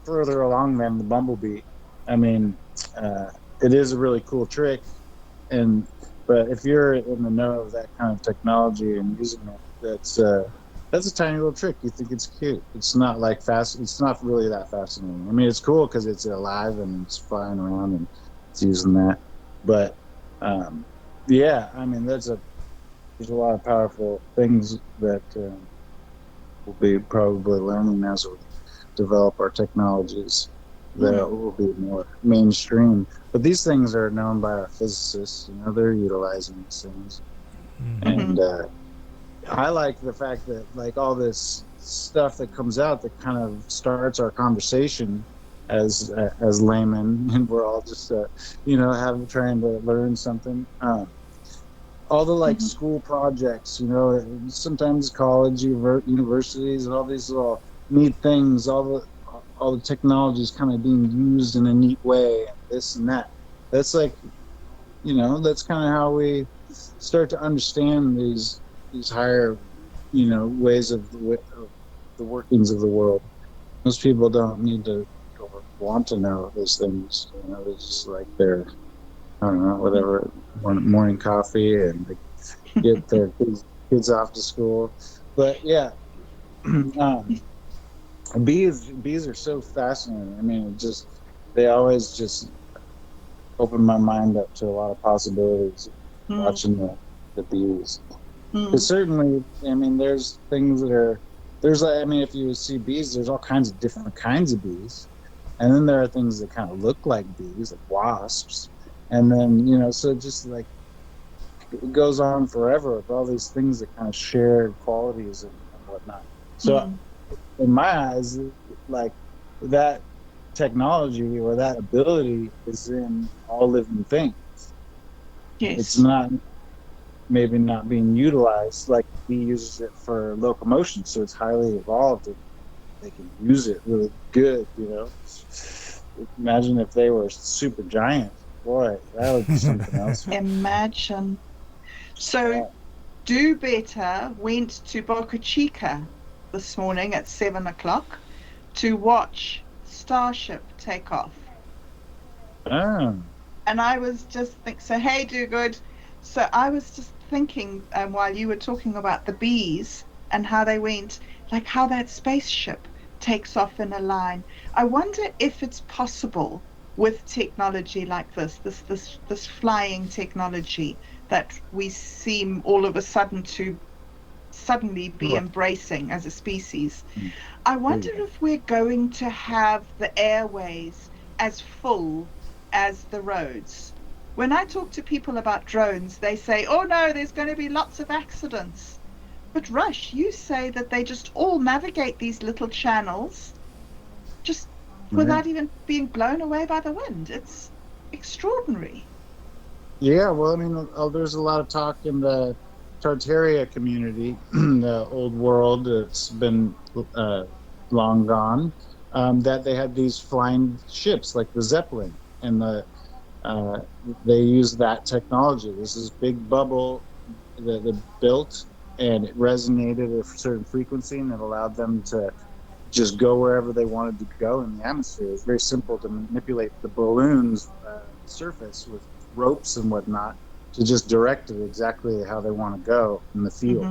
further along than the bumblebee. I mean, uh, it is a really cool trick, and but if you're in the know of that kind of technology and using it, that's a tiny little trick. You think it's cute. It's not like fast. It's not really that fascinating. I mean, it's cool because it's alive and it's flying around and it's using that. But um, yeah, I mean, there's a lot of powerful things that we'll be probably learning as we develop our technologies that will be more mainstream. But these things are known by our physicists. You know, they're utilizing these things, and I like the fact that like all this stuff that comes out that kind of starts our conversation as laymen, and we're all just trying to learn something. All the like school projects, you know, sometimes college, universities, and all these little neat things, all the technologies kind of being used in a neat way, and this and that. That's like, you know, that's kind of how we start to understand these higher, you know, ways of the workings of the world. Most people don't need to or want to know those things. You know, it's just like their, I don't know, whatever, morning coffee, and they get their kids off to school. But yeah, bees are so fascinating. I mean, they always just open my mind up to a lot of possibilities watching the bees. Because certainly, I mean, there's things that are I mean, if you see bees, there's all kinds of different kinds of bees, and then there are things that kind of look like bees, like wasps, and then so just like it goes on forever with all these things that kind of share qualities and whatnot. So in my eyes, like that technology or that ability is in all living things. Yes. It's not maybe not being utilized. Like he uses it for locomotion, so it's highly evolved and they can use it really good, you know. Imagine if they were super giant. Boy, that would be something else. Imagine. So Do Better went to Boca Chica this morning at 7:00 to watch Starship take off. Oh. And I was just so hey, Do Good. So I was just thinking while you were talking about the bees and how they went, like how that spaceship takes off in a line. I wonder if it's possible with technology like this flying technology that we seem all of a sudden to suddenly be embracing as a species. I wonder if we're going to have the airways as full as the roads. When I talk to people about drones, they say, oh no, there's going to be lots of accidents. But Rush, you say that they just all navigate these little channels just without even being blown away by the wind. It's extraordinary. Yeah, well, I mean, there's a lot of talk in the Tartaria community, the old world that's been long gone, that they had these flying ships like the Zeppelin, and they use that technology. This is big bubble that they built, and it resonated at a certain frequency, and it allowed them to just go wherever they wanted to go in the atmosphere. It's very simple to manipulate the balloon's surface with ropes and whatnot to just direct it exactly how they want to go in the field.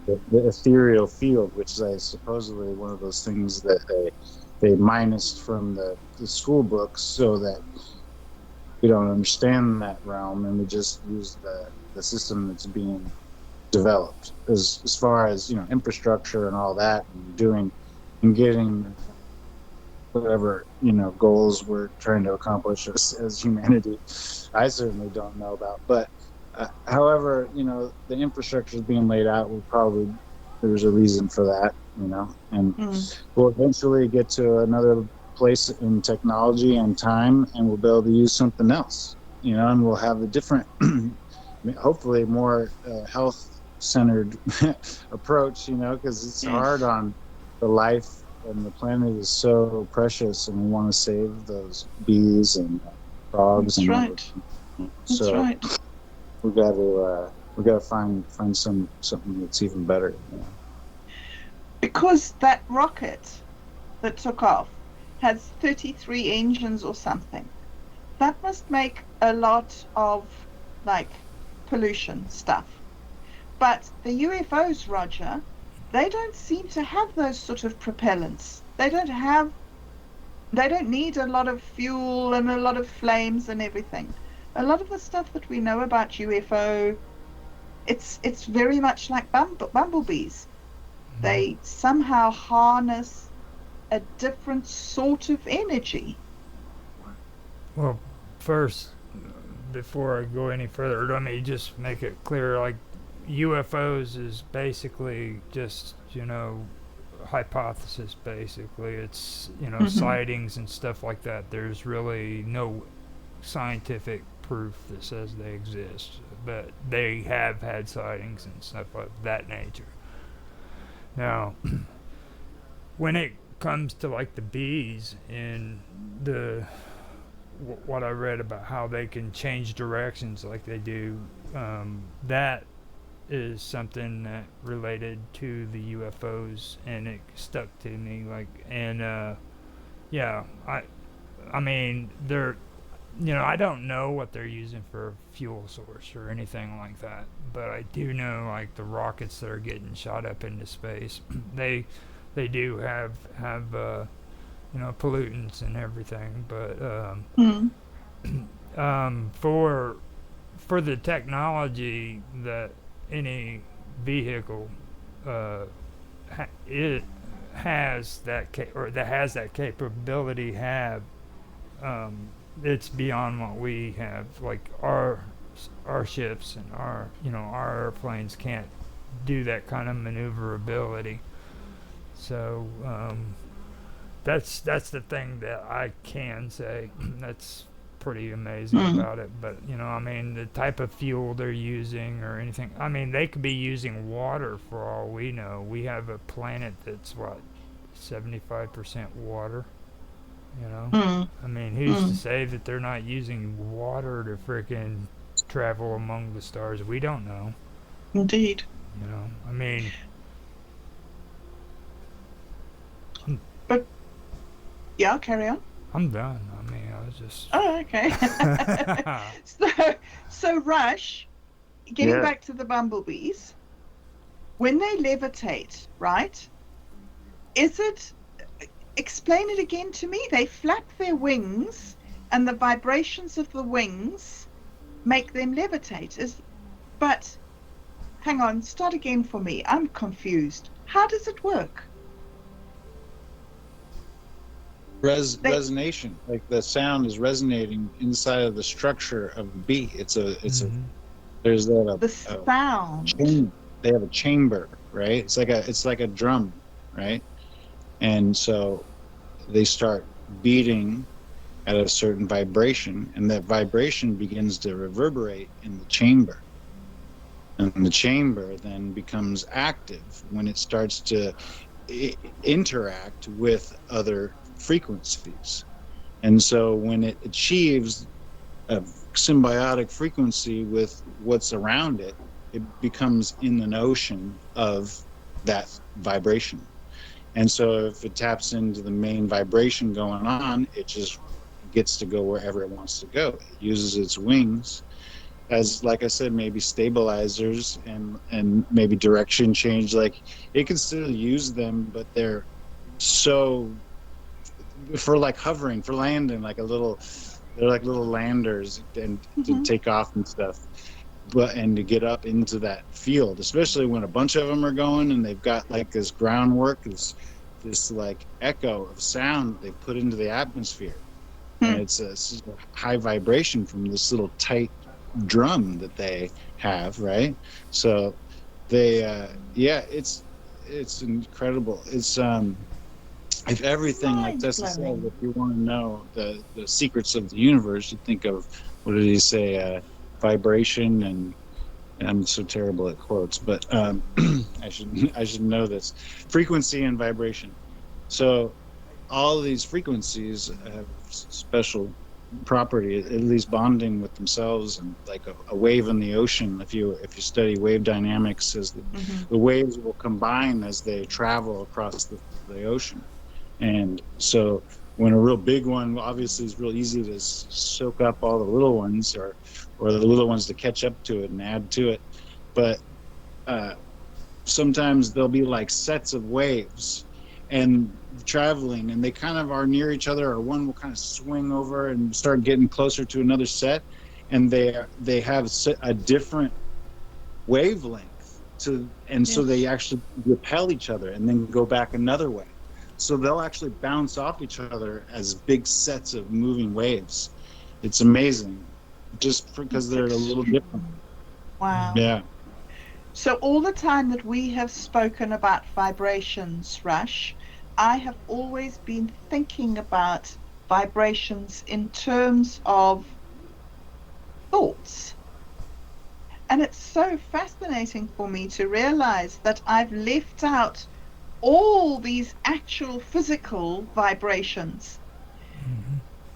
The ethereal field, which is supposedly one of those things that they minused from the school books so that we don't understand that realm, and we just use the system that's being developed as far as infrastructure and all that, and getting whatever goals we're trying to accomplish as humanity. I certainly don't know about, but however the infrastructure is being laid out, there's a reason for that, and we'll eventually get to another place in technology and time, and we'll be able to use something else, and we'll have a different hopefully more health-centered approach, because it's hard on the life, and the planet is so precious, and we want to save those bees and frogs. That's right. So that's right. we got to find something that's even better. Because that rocket that took off has 33 engines or something. That must make a lot of like pollution stuff. But the UFOs, Roger, they don't seem to have those sort of propellants. They don't need a lot of fuel and a lot of flames and everything. A lot of the stuff that we know about UFO, it's very much like bumblebees. they somehow harness a different sort of energy. Well, first, before I go any further, let me just make it clear. Like, UFOs is basically just, hypothesis. Basically, it's sightings and stuff like that. There's really no scientific proof that says they exist, but they have had sightings and stuff of that nature. Now, when it comes to like the bees and the what I read about how they can change directions like they do, that is something that related to the UFOs, and it stuck to me. Like, and yeah, I mean, they're, I don't know what they're using for a fuel source or anything like that, but I do know like the rockets that are getting shot up into space, they do have pollutants and everything, but for the technology that any vehicle it has that has that capability have, it's beyond what we have. Like our ships and our airplanes can't do that kind of maneuverability. So that's the thing that I can say. That's pretty amazing about it. But I mean, the type of fuel they're using or anything. I mean, they could be using water for all we know. We have a planet that's 75% water. I mean, who's to say that they're not using water to freaking travel among the stars? We don't know. Indeed. I mean. But yeah, carry on. I'm done. I mean, I was just. Oh, okay. so Rush, getting back to the bumblebees, when they levitate, right? Explain it again to me. They flap their wings, and the vibrations of the wings make them levitate. But hang on, start again for me. I'm confused. How does it work? Resonation, like the sound is resonating inside of the structure of a bee. There's the sound. They have a chamber, right? It's like a drum, right? And so they start beating at a certain vibration, and that vibration begins to reverberate in the chamber. And the chamber then becomes active when it starts to interact with other frequencies. And so when it achieves a symbiotic frequency with what's around it, it becomes in the notion of that vibration. And so if it taps into the main vibration going on, it just gets to go wherever it wants to go. It uses its wings as, like I said, maybe stabilizers and maybe direction change. Like, it can still use them, but they're so, for like hovering, for landing, they're like little landers and to take off and stuff. And to get up into that field, especially when a bunch of them are going and they've got like this groundwork, this like echo of sound they put into the atmosphere, and it's a high vibration from this little tight drum that they have, right? So they, it's incredible. It's if everything, like Tessa said, if you want to know the secrets of the universe, you think of, what did he say? Vibration, and I'm so terrible at quotes, but I should know this. Frequency and vibration. So all of these frequencies have special property, at least bonding with themselves, and like a wave in the ocean. If you study wave dynamics, as the waves will combine as they travel across the ocean. And so when a real big one, obviously, is real easy to soak up all the little ones, or the little ones to catch up to it and add to it. But sometimes there'll be like sets of waves and traveling, and they kind of are near each other, or one will kind of swing over and start getting closer to another set, and they have a different wavelength and so they Yes. actually repel each other and then go back another way. So they'll actually bounce off each other as big sets of moving waves. It's amazing, just because It's they're a little different. extreme. Wow. Yeah, So all the time that we have spoken about vibrations, Rush, I have always been thinking about vibrations in terms of thoughts. And it's so fascinating for me to realize that I've left out all these actual physical vibrations.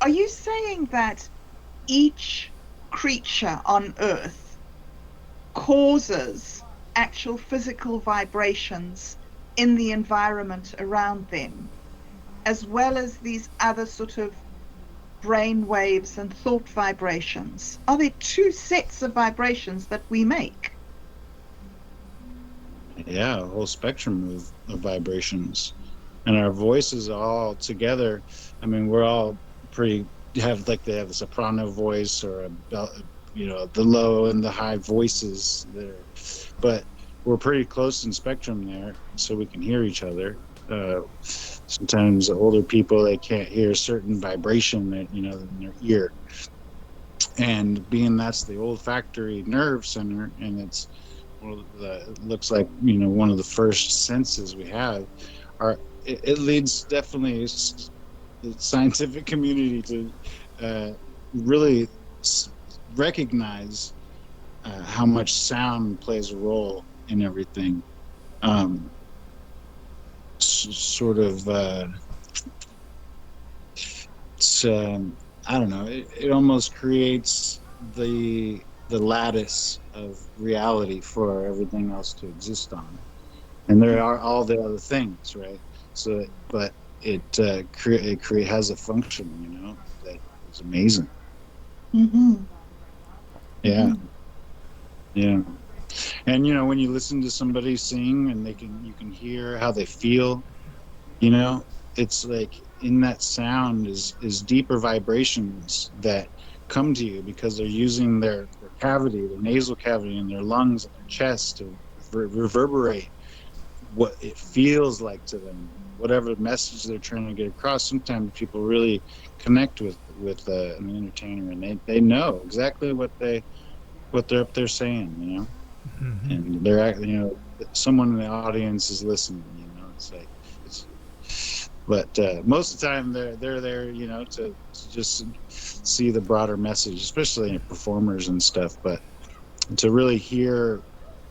Are you saying that each creature on Earth causes actual physical vibrations in the environment around them, as well as these other sort of brain waves and thought vibrations? Are there two sets of vibrations that we make? yeah, a whole spectrum of vibrations, and our voices all together. I mean, we're all pretty have like they have a soprano voice or the low and the high voices there, but we're pretty close in spectrum there, so we can hear each other. Sometimes the older people, they can't hear certain vibration that in their ear, and being that's the olfactory nerve center, and it's one of it looks like one of the first senses we have. It leads definitely the scientific community to uh, really recognize how much sound plays a role in everything. Um, Sort of, it's, I don't know. It almost creates the lattice of reality for everything else to exist on, and there are all the other things, right? So, but it has a function, that is amazing. Mm-hmm. Yeah, Mm-hmm. yeah. And when you listen to somebody sing and you can hear how they feel, you know it's like in that sound is deeper vibrations that come to you because they're using their cavity, their nasal cavity, and their lungs and their chest to reverberate what it feels like to them, whatever message they're trying to get across. Sometimes people really connect with an entertainer, and they know exactly what they're up there saying, Mm-hmm. and someone in the audience is listening. It's like it's but most of the time they're there, to just see the broader message, especially in performers and stuff. But to really hear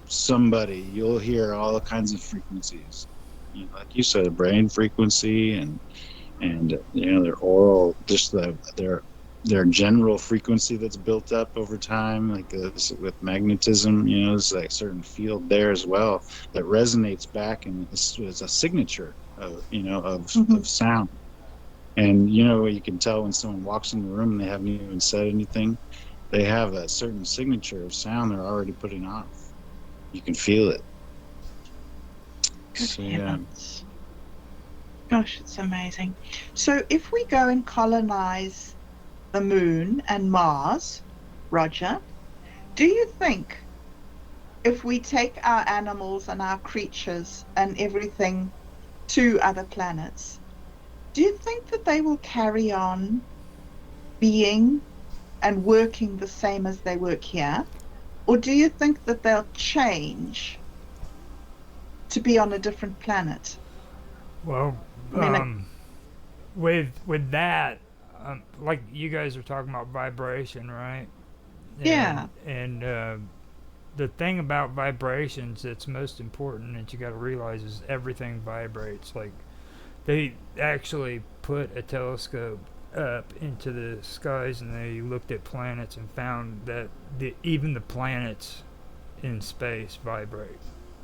somebody, you'll hear all kinds of frequencies, like you said, brain frequency, and their oral, just their general frequency that's built up over time, like this with magnetism. There's like a certain field there as well that resonates back, and it's a signature of Mm-hmm. of sound. And you can tell when someone walks in the room and they haven't even said anything, they have a certain signature of sound they're already putting off. You can feel it. Good So yeah. heavens. Gosh, it's amazing. So if we go and colonize the moon and Mars, Roger, do you think if we take our animals and our creatures and everything to other planets, do you think that they will carry on being and working the same as they work here? Or do you think that they'll change to be on a different planet? Well, I mean, like, with that, like you guys are talking about vibration, right? And yeah. the thing about vibrations that's most important that you got to realize is everything vibrates. Like they actually put a telescope up into the skies and they looked at planets and found that even the planets in space vibrate.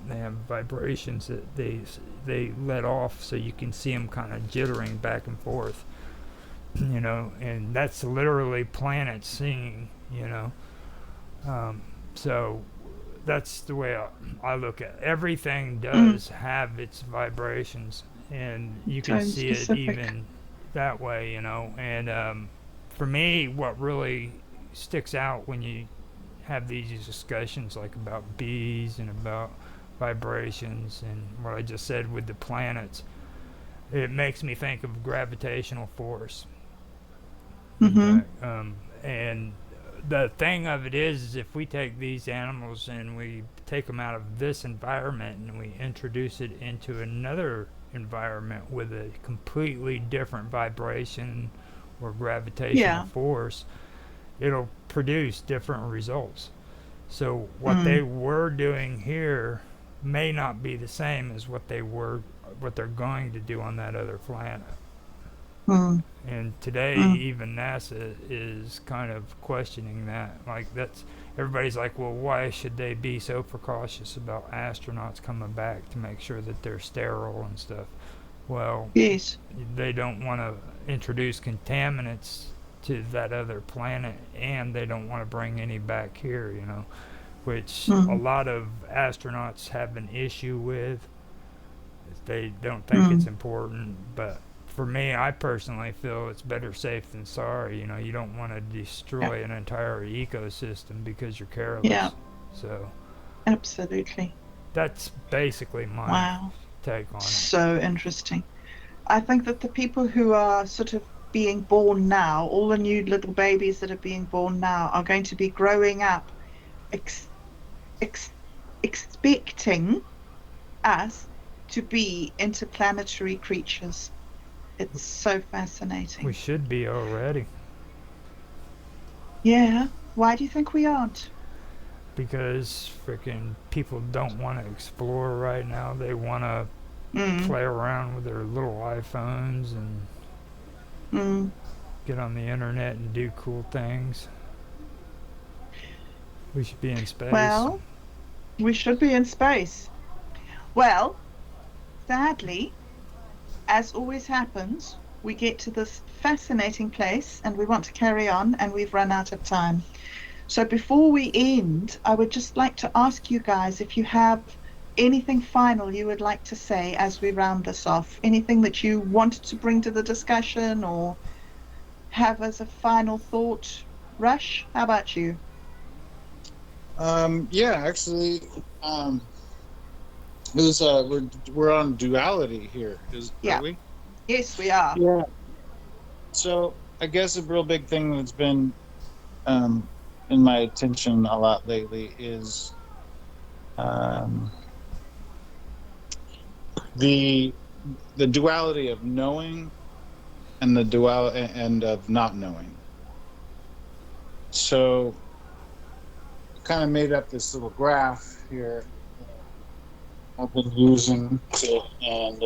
They have vibrations that they let off, so you can see them kind of jittering back and forth. And that's literally planets singing. Um, so that's the way I look at it. Everything Mm, does have its vibrations, and you can tone see it specific. even that way. And for me, what really sticks out when you have these discussions, like about bees and about vibrations, and what I just said with the planets, it makes me think of gravitational force. In Mm-hmm. fact, and the thing of it is if we take these animals and we take them out of this environment and we introduce it into another environment with a completely different vibration or gravitational Yeah. force, it'll produce different results. So what they Mm. were doing here may not be the same as what they're going to do on that other planet. Mm. And today, Mm. even NASA is kind of questioning that. Like, that's everybody's like, well, why should they be so precautious about astronauts coming back to make sure that they're sterile and stuff? Well, Yes. they don't want to introduce contaminants to that other planet, and they don't want to bring any back here, which a Mm. lot of astronauts have an issue with. They don't think it's Mm. important, but for me, I personally feel it's better safe than sorry. You don't want to Yeah. destroy an entire ecosystem because you're Yeah. careless. So Absolutely. that's basically my Wow. take on it. So interesting. I think that the people who are sort of being born now, all the new little babies that are being born now, are going to be growing up ex ex expecting us to be interplanetary creatures. It's so We fascinating. should be already, Yeah. Why do you think we aren't? because freaking people don't want to explore right now. They want to Mm. play around with their little iPhones and Mm. get on the internet and do cool things. We should be in space. Well, we should be in space. Well, sadly, as always happens, we get to this fascinating place and we want to carry on and we've run out of time. So before we end, I would just like to ask you guys if you have anything final you would like to say as we round this off, anything that you wanted to bring to the discussion or have as a final thought. Rush, how about you? Yeah, actually, um, this we're on duality here, are Yeah, we? yes, we are. Yeah. So I guess a real big thing that's been um, in my attention a lot lately is um, the the duality of knowing and the dual and of not knowing. So I kind of made up this little graph here that I've been using and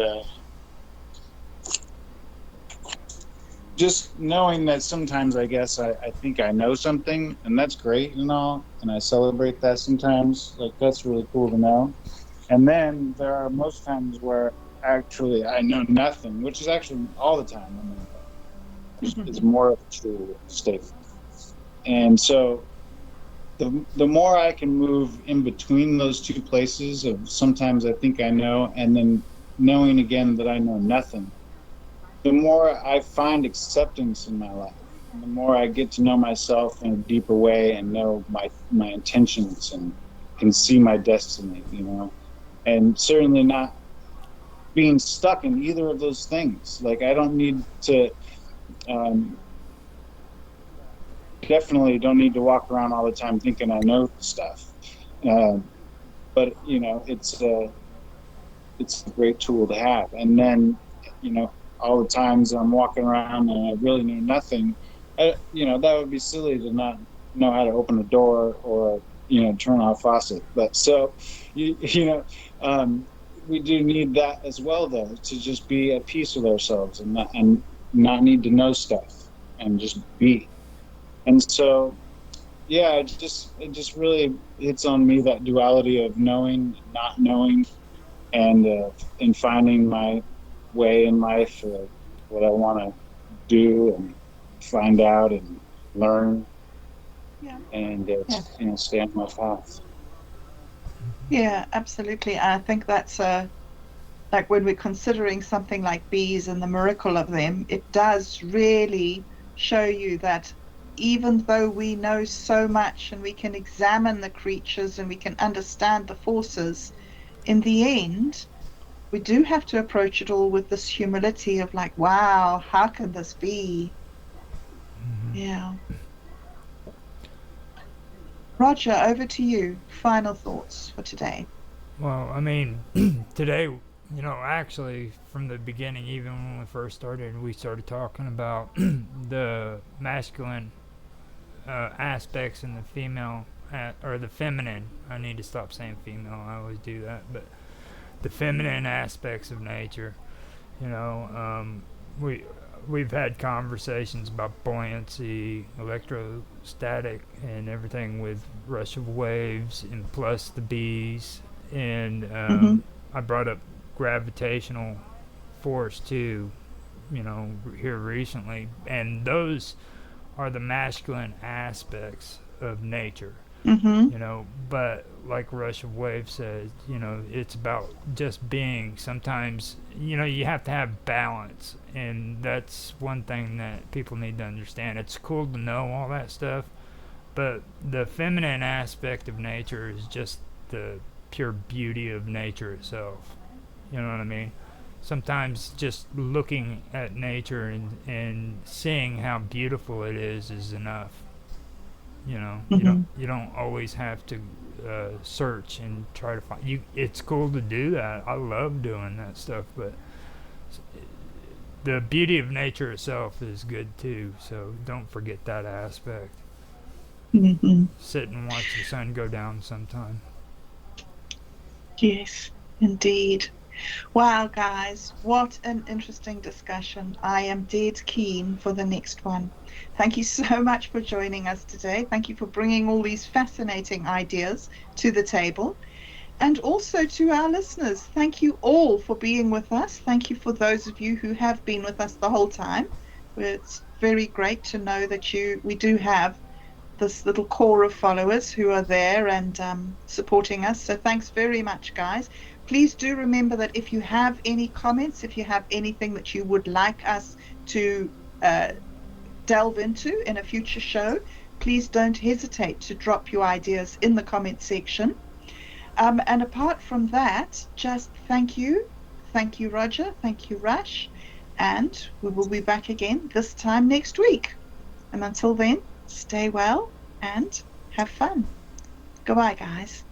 just knowing that sometimes I guess I think I know something, and that's great and all, and I celebrate that sometimes. Like, that's really cool to know. And then there are most times where actually I know nothing, which is actually all the time. I mean, is more of a true statement. And so the more I can move in between those two places of sometimes I think I know, and then knowing again that I know nothing, the more I find acceptance in my life, and the more I get to know myself in a deeper way and know my intentions and can see my destiny, and certainly not being stuck in either of those things. Like, I don't need to, um, definitely don't need to walk around all the time thinking I know stuff. But it's a great tool to have. And then, all the times I'm walking around and I really know nothing, that would be silly to not know how to open a door or, turn off a faucet. But so, you, you know, we do need that as well, though, to just be at peace with ourselves and not need to know stuff and just be. And so, yeah, it just really hits on me, that duality of knowing and not knowing, and finding my way in life, what I want to do and find out and learn, Yeah, and yeah, stay on my path. yeah, absolutely. And I think that's like when we're considering something like bees and the miracle of them, it does really show you that even though we know so much and we can examine the creatures and we can understand the forces, in the end, we do have to approach it all with this humility of like, wow, how can this be? Yeah. Roger, over to you. Final thoughts for today. Well, I mean, today, actually, from the beginning, even when we first started, we started talking about the masculine aspects and the female, or the feminine. I need to stop saying female. I always do that, but the feminine aspects of nature. You know, we we've had conversations about buoyancy, electrostatic, and everything with rush of waves, and plus the bees. And Mm-hmm. I brought up gravitational force too. Here recently, and those are the masculine aspects of nature. Mm-hmm. But like Rush of Wave says, it's about just being. Sometimes, you have to have balance, and that's one thing that people need to understand. It's cool to know all that stuff, but the feminine aspect of nature is just the pure beauty of nature itself. You know what I mean? Sometimes just looking at nature and seeing how beautiful it is enough. Mm-hmm. You don't always have to search and try to find you. It's cool to do that. I love doing that stuff, but the beauty of nature itself is good too. So don't forget that aspect. Mm-hmm. Sit and watch the sun go down sometime. Yes, indeed. Wow, guys, what an interesting discussion. I am dead keen for the next one. Thank you so much for joining us today. Thank you for bringing all these fascinating ideas to the table. And also to our listeners, thank you all for being with us. Thank you for those of you who have been with us the whole time. It's very great to know that we do have this little core of followers who are there and supporting us. So thanks very much, guys. Please do remember that if you have any comments, if you have anything that you would like us to uh, delve into in a future show, please don't hesitate to drop your ideas in the comment section. And apart from that, just thank you. Thank you, Roger. Thank you, Rush. And we will be back again this time next week. And until then, stay well and have fun. Goodbye, guys.